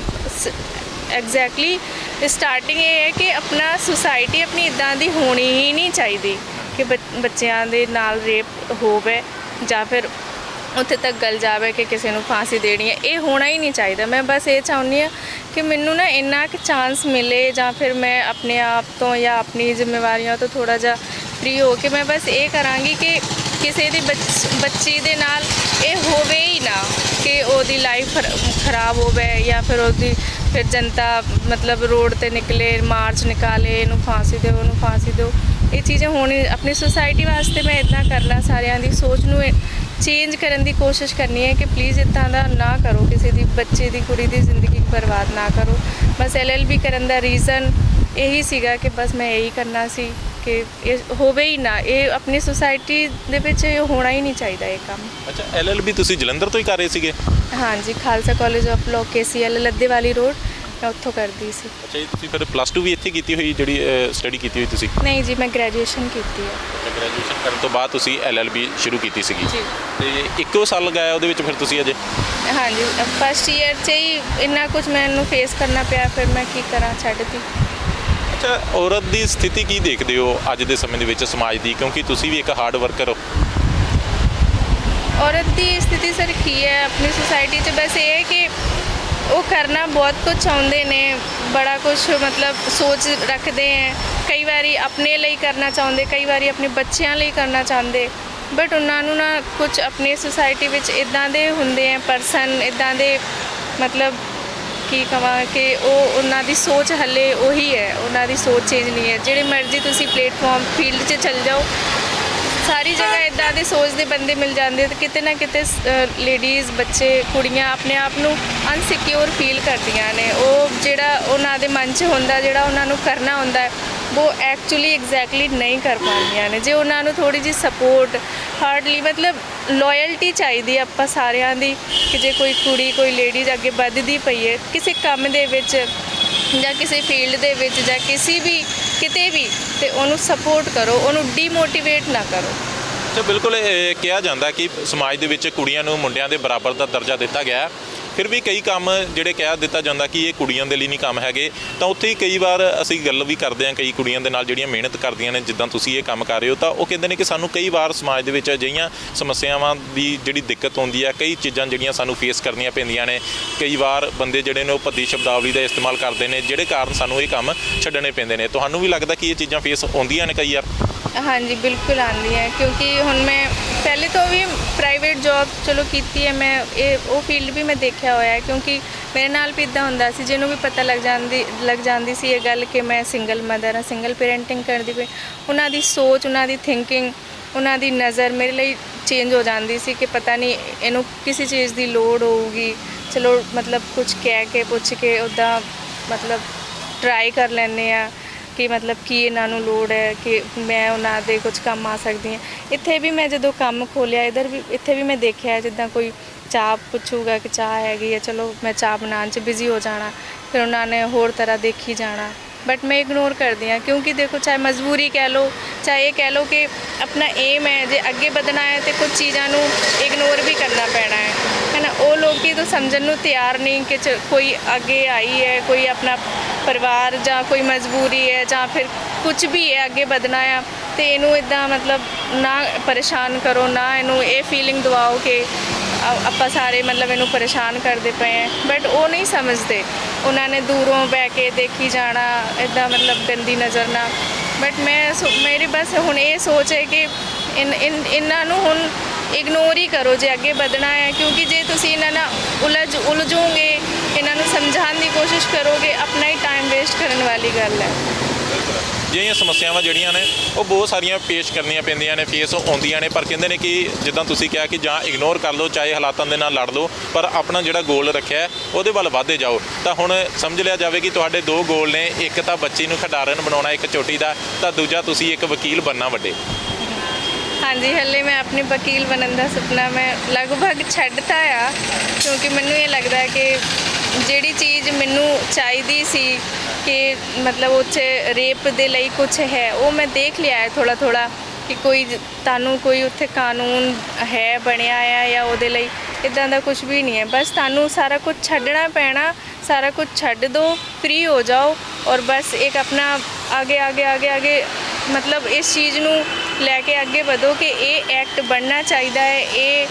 ਐਗਜ਼ੈਕਟਲੀ ਸਟਾਰਟਿੰਗ ਇਹ ਹੈ ਕਿ ਆਪਣਾ ਸੁਸਾਇਟੀ ਆਪਣੀ ਇੱਦਾਂ ਦੀ ਹੋਣੀ ਹੀ ਨਹੀਂ ਚਾਹੀਦੀ ਕਿ ਬੱਚਿਆਂ ਦੇ ਨਾਲ ਰੇਪ ਹੋਵੇ ਜਾਂ ਫਿਰ ਉੱਥੇ ਤੱਕ ਗੱਲ ਜਾਵੇ ਕਿ ਕਿਸੇ ਨੂੰ ਫਾਂਸੀ ਦੇਣੀ ਹੈ। ਇਹ ਹੋਣਾ ਹੀ ਨਹੀਂ ਚਾਹੀਦਾ। ਮੈਂ ਬਸ ਇਹ ਚਾਹੁੰਦੀ ਹਾਂ ਕਿ ਮੈਨੂੰ ਨਾ ਇੰਨਾ ਕੁ ਚਾਂਸ ਮਿਲੇ ਜਾਂ ਫਿਰ ਮੈਂ ਆਪਣੇ ਆਪ ਤੋਂ ਜਾਂ ਆਪਣੀ ਜ਼ਿੰਮੇਵਾਰੀਆਂ ਤੋਂ ਥੋੜ੍ਹਾ ਜਿਹਾ ਫਰੀ ਹੋ ਕੇ ਮੈਂ ਬਸ ਇਹ ਕਰਾਂਗੀ ਕਿ ਕਿਸੇ ਦੀ ਬੱਚੀ ਦੇ ਨਾਲ ਇਹ ਹੋਵੇ ਹੀ ਨਾ ਕਿ ਉਹਦੀ ਲਾਈਫ ਖਰਾਬ ਹੋਵੇ ਜਾਂ ਫਿਰ ਉਹਦੀ ਫਿਰ ਜਨਤਾ ਮਤਲਬ ਰੋਡ 'ਤੇ ਨਿਕਲੇ, ਮਾਰਚ ਨਿਕਾਲੇ, ਇਹਨੂੰ ਫਾਂਸੀ ਦਿਓ, ਉਹਨੂੰ ਫਾਂਸੀ ਦਿਓ। ਇਹ ਚੀਜ਼ਾਂ ਹੋਣੀ ਆਪਣੀ ਸੁਸਾਇਟੀ ਵਾਸਤੇ ਮੈਂ ਇੱਦਾਂ ਕਰਨਾ, ਸਾਰਿਆਂ ਦੀ ਸੋਚ ਨੂੰ ਚੇਂਜ ਕਰਨ ਦੀ ਕੋਸ਼ਿਸ਼ ਕਰਨੀ ਹੈ ਕਿ ਪਲੀਜ਼ ਇੱਦਾਂ ਦਾ ਨਾ ਕਰੋ, ਕਿਸੇ ਦੀ ਬੱਚੇ ਦੀ ਕੁੜੀ ਦੀ ਜ਼ਿੰਦਗੀ ਬਰਬਾਦ ਨਾ ਕਰੋ। ਬਸ LLB ਕਰਨ ਦਾ ਰੀਜ਼ਨ ਇਹੀ ਸੀਗਾ ਕਿ ਬਸ ਮੈਂ ਇਹੀ ਕਰਨਾ ਸੀ ਕਿ ਇਹ ਹੋਵੇ ਹੀ ਨਾ, ਇਹ ਆਪਣੀ ਸੁਸਾਇਟੀ ਦੇ ਵਿੱਚ ਇਹ ਹੋਣਾ ਹੀ ਨਹੀਂ ਚਾਹੀਦਾ ਇਹ ਕੰਮ। ਅੱਛਾ, LLB ਤੁਸੀਂ ਜਲੰਧਰ ਤੋਂ ਹੀ ਕਰ ਰਹੇ ਸੀਗੇ? ਹਾਂਜੀ, Khalsa college of law KCL ਲੱਦੇ ਵਾਲੀ ਰੋਡ, ਮੈਂ ਉੱਥੋਂ ਕਰਦੀ ਸੀ। ਅੱਛਾ ਜੀ, ਤੁਸੀਂ ਫਿਰ +2 ਵੀ ਇੱਥੇ ਕੀਤੀ ਹੋਈ, ਜਿਹੜੀ ਸਟੱਡੀ ਕੀਤੀ ਹੋਈ ਤੁਸੀਂ? ਨਹੀਂ ਜੀ, ਮੈਂ ਗ੍ਰੈਜੂਏਸ਼ਨ ਕੀਤੀ ਹੈ। ਅੱਛਾ, ਗ੍ਰੈਜੂਏਸ਼ਨ ਕਰਨ ਤੋਂ ਬਾਅਦ ਤੁਸੀਂ LLB ਸ਼ੁਰੂ ਕੀਤੀ ਸੀਗੀ ਜੀ, ਤੇ ਇੱਕੋ ਸਾਲ ਲਗਾਇਆ ਉਹਦੇ ਵਿੱਚ ਫਿਰ ਤੁਸੀਂ ਅਜੇ? ਹਾਂਜੀ, ਫਸਟ ਈਅਰ 'ਚ ਹੀ ਇੰਨਾ ਕੁਝ ਮੈਨੂੰ ਫੇਸ ਕਰਨਾ ਪਿਆ, ਫਿਰ ਮੈਂ ਕੀ ਕਰਾਂ, ਛੱਡਤੀ। ਅੱਛਾ, ਔਰਤ ਦੀ ਸਥਿਤੀ ਕੀ ਦੇਖਦੇ ਹੋ ਅੱਜ ਦੇ ਸਮੇਂ ਦੇ ਵਿੱਚ ਸਮਾਜ ਦੀ, ਕਿਉਂਕਿ ਤੁਸੀਂ ਵੀ ਇੱਕ ਹਾਰਡ ਵਰਕਰ ਹੋ? ਔਰਤ ਦੀ ਸਥਿਤੀ ਸਰ ਕੀ ਹੈ ਆਪਣੀ ਸੁਸਾਇਟੀ 'ਚ? ਬਸ ਇਹ ਹੈ ਕਿ ਉਹ ਕਰਨਾ ਬਹੁਤ ਕੁਝ ਚਾਹੁੰਦੇ ਨੇ, ਬੜਾ ਕੁਝ ਮਤਲਬ ਸੋਚ ਰੱਖਦੇ ਹੈ, ਕਈ ਵਾਰੀ ਆਪਣੇ ਲਈ ਕਰਨਾ ਚਾਹੁੰਦੇ, ਕਈ ਵਾਰੀ ਆਪਣੇ ਬੱਚਿਆਂ ਲਈ ਕਰਨਾ ਚਾਹੁੰਦੇ, ਬਟ ਉਹਨਾਂ ਨੂੰ ਨਾ ਕੁਝ ਆਪਣੀ ਸੁਸਾਇਟੀ ਵਿੱਚ ਇਦਾਂ ਦੇ ਹੁੰਦੇ ਆ ਪਰਸਨ, ਇਦਾਂ ਦੇ ਮਤਲਬ ਕੀ ਕਹਾਂ ਕਿ ਉਹ ਉਹਨਾਂ ਦੀ ਸੋਚ ਹਲੇ ਉਹੀ ਹੈ, ਉਹਨਾਂ ਦੀ ਸੋਚ ਚੇਂਜ ਨਹੀਂ ਹੈ। ਜਿਹੜੇ ਮਰਜ਼ੀ ਤੁਸੀਂ ਪਲੇਟਫਾਰਮ ਫੀਲਡ 'ਚ ਚੱਲ ਜਾਓ, ਸਾਰੀ ਜਗ੍ਹਾ ਇੱਦਾਂ ਦੇ ਸੋਚਦੇ ਬੰਦੇ ਮਿਲ ਜਾਂਦੇ ਤੇ ਕਿਤੇ ਨਾ ਕਿਤੇ ਲੇਡੀਜ਼, ਬੱਚੇ, ਕੁੜੀਆਂ ਆਪਣੇ ਆਪ ਨੂੰ ਅਨਸਿਕਿਉਰ ਫੀਲ ਕਰਦੀਆਂ ਨੇ। ਉਹ ਜਿਹੜਾ ਉਹਨਾਂ ਦੇ ਮਨ 'ਚ ਹੁੰਦਾ, ਜਿਹੜਾ ਉਹਨਾਂ ਨੂੰ ਕਰਨਾ ਹੁੰਦਾ, ਉਹ ਐਕਚੁਅਲੀ ਐਗਜ਼ੈਕਟਲੀ ਨਹੀਂ ਕਰ ਪਾਉਂਦੀਆਂ ਨੇ। ਜੇ ਉਹਨਾਂ ਨੂੰ ਥੋੜ੍ਹੀ ਜਿਹੀ ਸਪੋਰਟ, ਹਾਰਡਲੀ ਮਤਲਬ ਲੋਇਲਟੀ ਚਾਹੀਦੀ ਆਪਾਂ ਸਾਰਿਆਂ ਦੀ, ਕਿ ਜੇ ਕੋਈ ਕੁੜੀ, ਕੋਈ ਲੇਡੀਜ਼ ਅੱਗੇ ਵੱਧਦੀ ਪਈ ਹੈ ਕਿਸੇ ਕੰਮ ਦੇ ਵਿੱਚ ਜਾਂ ਕਿਸੇ ਫੀਲਡ ਦੇ ਵਿੱਚ ਜਾਂ ਕਿਤੇ ਵੀ ਤੇ ਉਹਨੂੰ ਸਪੋਰਟ ਕਰੋ, ਉਹਨੂੰ ਡੀਮੋਟੀਵੇਟ ਨਾ ਕਰੋ। ਅੱਛਾ, ਬਿਲਕੁਲ ਕਿਹਾ ਜਾਂਦਾ ਕਿ ਸਮਾਜ ਦੇ ਵਿੱਚ ਕੁੜੀਆਂ ਨੂੰ ਮੁੰਡਿਆਂ ਦੇ ਬਰਾਬਰ ਦਾ ਦਰਜਾ ਦਿੱਤਾ ਗਿਆ ਹੈ, ਫਿਰ ਵੀ ਕਈ ਕੰਮ ਜਿਹੜੇ ਕਹਿ ਦਿੱਤਾ ਜਾਂਦਾ ਕਿ ਇਹ ਕੁੜੀਆਂ ਦੇ ਲਈ ਨਹੀਂ ਕੰਮ ਹੈਗੇ, ਤਾਂ ਉੱਥੇ ਹੀ ਕਈ ਵਾਰ ਅਸੀਂ ਗੱਲ ਵੀ ਕਰਦੇ ਹਾਂ ਕਈ ਕੁੜੀਆਂ ਦੇ ਨਾਲ ਜਿਹੜੀਆਂ ਮਿਹਨਤ ਕਰਦੀਆਂ ਨੇ, ਜਿੱਦਾਂ ਤੁਸੀਂ ਇਹ ਕੰਮ ਕਰ ਰਹੇ ਹੋ, ਤਾਂ ਉਹ ਕਹਿੰਦੇ ਨੇ ਕਿ ਸਾਨੂੰ ਕਈ ਵਾਰ ਸਮਾਜ ਦੇ ਵਿੱਚ ਅਜਿਹੀਆਂ ਸਮੱਸਿਆਵਾਂ ਦੀ ਜਿਹੜੀ ਦਿੱਕਤ ਹੁੰਦੀ ਹੈ, ਕਈ ਚੀਜ਼ਾਂ ਜਿਹੜੀਆਂ ਸਾਨੂੰ ਫੇਸ ਕਰਨੀਆਂ ਪੈਂਦੀਆਂ ਨੇ। ਕਈ ਵਾਰ ਬੰਦੇ ਜਿਹੜੇ ਨੇ ਉਹ ਭੱਦੀ ਸ਼ਬਦਾਵਲੀ ਦਾ ਇਸਤੇਮਾਲ ਕਰਦੇ ਨੇ, ਜਿਹੜੇ ਕਾਰਨ ਸਾਨੂੰ ਇਹ ਕੰਮ ਛੱਡਣੇ ਪੈਂਦੇ ਨੇ। ਤੁਹਾਨੂੰ ਵੀ ਲੱਗਦਾ ਕਿ ਇਹ ਚੀਜ਼ਾਂ ਫੇਸ ਹੁੰਦੀਆਂ ਨੇ ਕਈ ਵਾਰ? ਹਾਂਜੀ, ਬਿਲਕੁਲ ਆਉਂਦੀ ਹੈ, ਕਿਉਂਕਿ ਹੁਣ ਮੈਂ ਪਹਿਲੇ ਤੋਂ ਵੀ ਪ੍ਰਾਈਵੇਟ ਜੌਬ ਚਲੋ ਕੀਤੀ ਹੈ, ਮੈਂ ਉਹ ਫੀਲਡ ਵੀ ਮੈਂ ਦੇਖਿਆ ਹੋਇਆ ਹੈ। ਕਿਉਂਕਿ ਮੇਰੇ ਨਾਲ ਵੀ ਇੱਦਾਂ ਹੁੰਦਾ ਸੀ, ਜਿਹਨੂੰ ਵੀ ਪਤਾ ਲੱਗ ਜਾਂਦੀ ਸੀ ਇਹ ਗੱਲ ਕਿ ਮੈਂ ਸਿੰਗਲ ਮਦਰ ਹਾਂ, ਸਿੰਗਲ ਪੇਰੈਂਟਿੰਗ ਕਰਦੀ ਪਈ, ਉਹਨਾਂ ਦੀ ਸੋਚ, ਉਹਨਾਂ ਦੀ ਥਿੰਕਿੰਗ, ਉਹਨਾਂ ਦੀ ਨਜ਼ਰ ਮੇਰੇ ਲਈ ਚੇਂਜ ਹੋ ਜਾਂਦੀ ਸੀ ਕਿ ਪਤਾ ਨਹੀਂ ਇਹਨੂੰ ਕਿਸੇ ਚੀਜ਼ ਦੀ ਲੋੜ ਹੋਊਗੀ, ਚਲੋ ਮਤਲਬ ਕੁਝ ਕਹਿ ਕੇ ਪੁੱਛ ਕੇ ਉੱਦਾਂ ਮਤਲਬ ਟਰਾਈ ਕਰ ਲੈਂਦੇ ਆ ਕਿ ਮਤਲਬ ਕੀ ਇਹਨਾਂ ਨੂੰ ਲੋੜ ਹੈ, ਕਿ ਮੈਂ ਉਹਨਾਂ ਦੇ ਕੁਝ ਕੰਮ ਆ ਸਕਦੀ ਹਾਂ। ਇੱਥੇ ਵੀ ਮੈਂ ਜਦੋਂ ਕੰਮ ਖੋਲ੍ਹਿਆ ਇੱਥੇ ਵੀ ਮੈਂ ਦੇਖਿਆ, ਜਿੱਦਾਂ ਕੋਈ ਚਾਹ ਪੁੱਛੂਗਾ ਕਿ ਚਾਹ ਹੈਗੀ ਹੈ, ਚਲੋ ਮੈਂ ਚਾਹ ਬਣਾਉਣ 'ਚ ਬਿਜ਼ੀ ਹੋ ਜਾਣਾ, ਫਿਰ ਉਹਨਾਂ ਨੇ ਹੋਰ ਤਰ੍ਹਾਂ ਦੇਖੀ ਜਾਣਾ, ਬਟ ਮੈਂ ਇਗਨੋਰ ਕਰਦੀ ਹਾਂ। ਕਿਉਂਕਿ ਦੇਖੋ, ਚਾਹੇ ਮਜਬੂਰੀ ਕਹਿ ਲਓ, ਚਾਹੇ ਇਹ ਕਹਿ ਲਓ ਕਿ ਆਪਣਾ ਏਮ ਹੈ, ਜੇ ਅੱਗੇ ਵਧਣਾ ਹੈ ਤੇ ਕੁਝ ਚੀਜ਼ਾਂ ਨੂੰ ਇਗਨੋਰ ਵੀ ਕਰਨਾ ਪੈਣਾ ਹੈ ਨਾ। ਉਹ ਲੋਕ ਤਾਂ ਸਮਝਣ ਨੂੰ ਤਿਆਰ ਨਹੀਂ ਕਿ ਕੋਈ ਅੱਗੇ ਆਈ ਹੈ, ਕੋਈ ਆਪਣਾ ਪਰਿਵਾਰ ਜਾਂ ਕੋਈ ਮਜਬੂਰੀ ਹੈ ਜਾਂ ਫਿਰ ਕੁਝ ਵੀ ਹੈ, ਅੱਗੇ ਵਧਣਾ ਆ, ਤੇ ਇਹਨੂੰ ਇੱਦਾਂ ਮਤਲਬ ਨਾ ਪਰੇਸ਼ਾਨ ਕਰੋ, ਨਾ ਇਹਨੂੰ ਇਹ ਫੀਲਿੰਗ ਦਿਵਾਓ ਕਿ ਆਪਾਂ ਸਾਰੇ ਮਤਲਬ ਇਹਨੂੰ ਪਰੇਸ਼ਾਨ ਕਰਦੇ ਪਏ ਹੈ। ਬਟ ਉਹ ਨਹੀਂ ਸਮਝਦੇ, ਉਹਨਾਂ ਨੇ ਦੂਰੋਂ ਬਹਿ ਕੇ ਦੇਖੀ ਜਾਣਾ, ਇੱਦਾਂ ਮਤਲਬ ਗੰਦੀ ਨਜ਼ਰ ਨਾਲ। ਬਟ ਮੇਰੀ ਬਸ ਹੁਣ ਇਹ ਸੋਚ ਹੈ ਕਿ ਇਹਨਾਂ ਨੂੰ ਹੁਣ ਇਗਨੋਰ ਹੀ ਕਰੋ ਜੇ ਅੱਗੇ ਵਧਣਾ ਹੈ। ਕਿਉਂਕਿ ਜੇ ਤੁਸੀਂ ਇਹਨਾਂ ਨਾਲ ਉਲਝੋਗੇ, ਇਹਨਾਂ ਨੂੰ ਸਮਝਾਉਣ ਦੀ ਕੋਸ਼ਿਸ਼ ਕਰੋਗੇ, ਆਪਣਾ ਹੀ ਟਾਈਮ ਵੇਸਟ ਕਰਨ ਵਾਲੀ ਗੱਲ ਹੈ। ਜਿਹੜੀਆਂ ਸਮੱਸਿਆਵਾਂ ਜਿਹੜੀਆਂ ਨੇ ਉਹ ਬਹੁਤ ਸਾਰੀਆਂ ਪੇਸ਼ ਕਰਨੀਆਂ ਪੈਂਦੀਆਂ ਨੇ, ਫੇਸ ਆਉਂਦੀਆਂ ਨੇ, ਪਰ ਕਹਿੰਦੇ ਨੇ ਕਿ ਜਿੱਦਾਂ ਤੁਸੀਂ ਕਿਹਾ ਕਿ ਜਾਂ ਇਗਨੋਰ ਕਰ ਲਓ, ਚਾਹੇ ਹਾਲਾਤਾਂ ਦੇ ਨਾਲ ਲੜ ਲਓ, ਪਰ ਆਪਣਾ ਜਿਹੜਾ ਗੋਲ ਰੱਖਿਆ ਉਹਦੇ ਵੱਲ ਵਧਦੇ ਜਾਓ। ਤਾਂ ਹੁਣ ਸਮਝ ਲਿਆ ਜਾਵੇ ਕਿ ਤੁਹਾਡੇ ਦੋ ਗੋਲ ਨੇ, ਇੱਕ ਤਾਂ ਬੱਚੀ ਨੂੰ ਖਿਡਾਰਨ ਬਣਾਉਣਾ ਇੱਕ ਚੋਟੀ ਦਾ, ਤਾਂ ਦੂਜਾ ਤੁਸੀਂ ਇੱਕ ਵਕੀਲ ਬਣਨਾ ਵੱਡੇ। ਹਾਂਜੀ, ਹਲੇ ਮੈਂ ਆਪਣੇ ਵਕੀਲ ਬਣਨ ਦਾ ਸੁਪਨਾ ਮੈਂ ਲਗਭਗ ਛੱਡਤਾ ਆ, ਕਿਉਂਕਿ ਮੈਨੂੰ ਇਹ ਲੱਗਦਾ ਕਿ ਜਿਹੜੀ ਚੀਜ਼ ਮੈਨੂੰ ਚਾਹੀਦੀ ਸੀ ਕਿ ਮਤਲਬ ਉੱਥੇ ਰੇਪ ਦੇ ਲਈ ਕੁਝ ਹੈ, ਉਹ ਮੈਂ ਦੇਖ ਲਿਆ ਹੈ ਥੋੜ੍ਹਾ ਕਿ ਤੁਹਾਨੂੰ ਕੋਈ ਉੱਥੇ ਕਾਨੂੰਨ ਹੈ ਬਣਿਆ ਆ ਜਾਂ ਉਹਦੇ ਲਈ, ਇੱਦਾਂ ਦਾ ਕੁਝ ਵੀ ਨਹੀਂ ਹੈ। ਬਸ ਤੁਹਾਨੂੰ ਸਾਰਾ ਕੁਝ ਛੱਡਣਾ ਪੈਣਾ, ਸਾਰਾ ਕੁਝ ਛੱਡ ਦਿਓ, ਫ੍ਰੀ ਹੋ ਜਾਓ, ਔਰ ਬਸ ਇੱਕ ਆਪਣਾ ਅੱਗੇ ਮਤਲਬ ਇਸ ਚੀਜ਼ ਨੂੰ ਲੈ ਕੇ ਅੱਗੇ ਵਧੋ ਕਿ ਇਹ ਐਕਟ ਬਣਨਾ ਚਾਹੀਦਾ ਹੈ,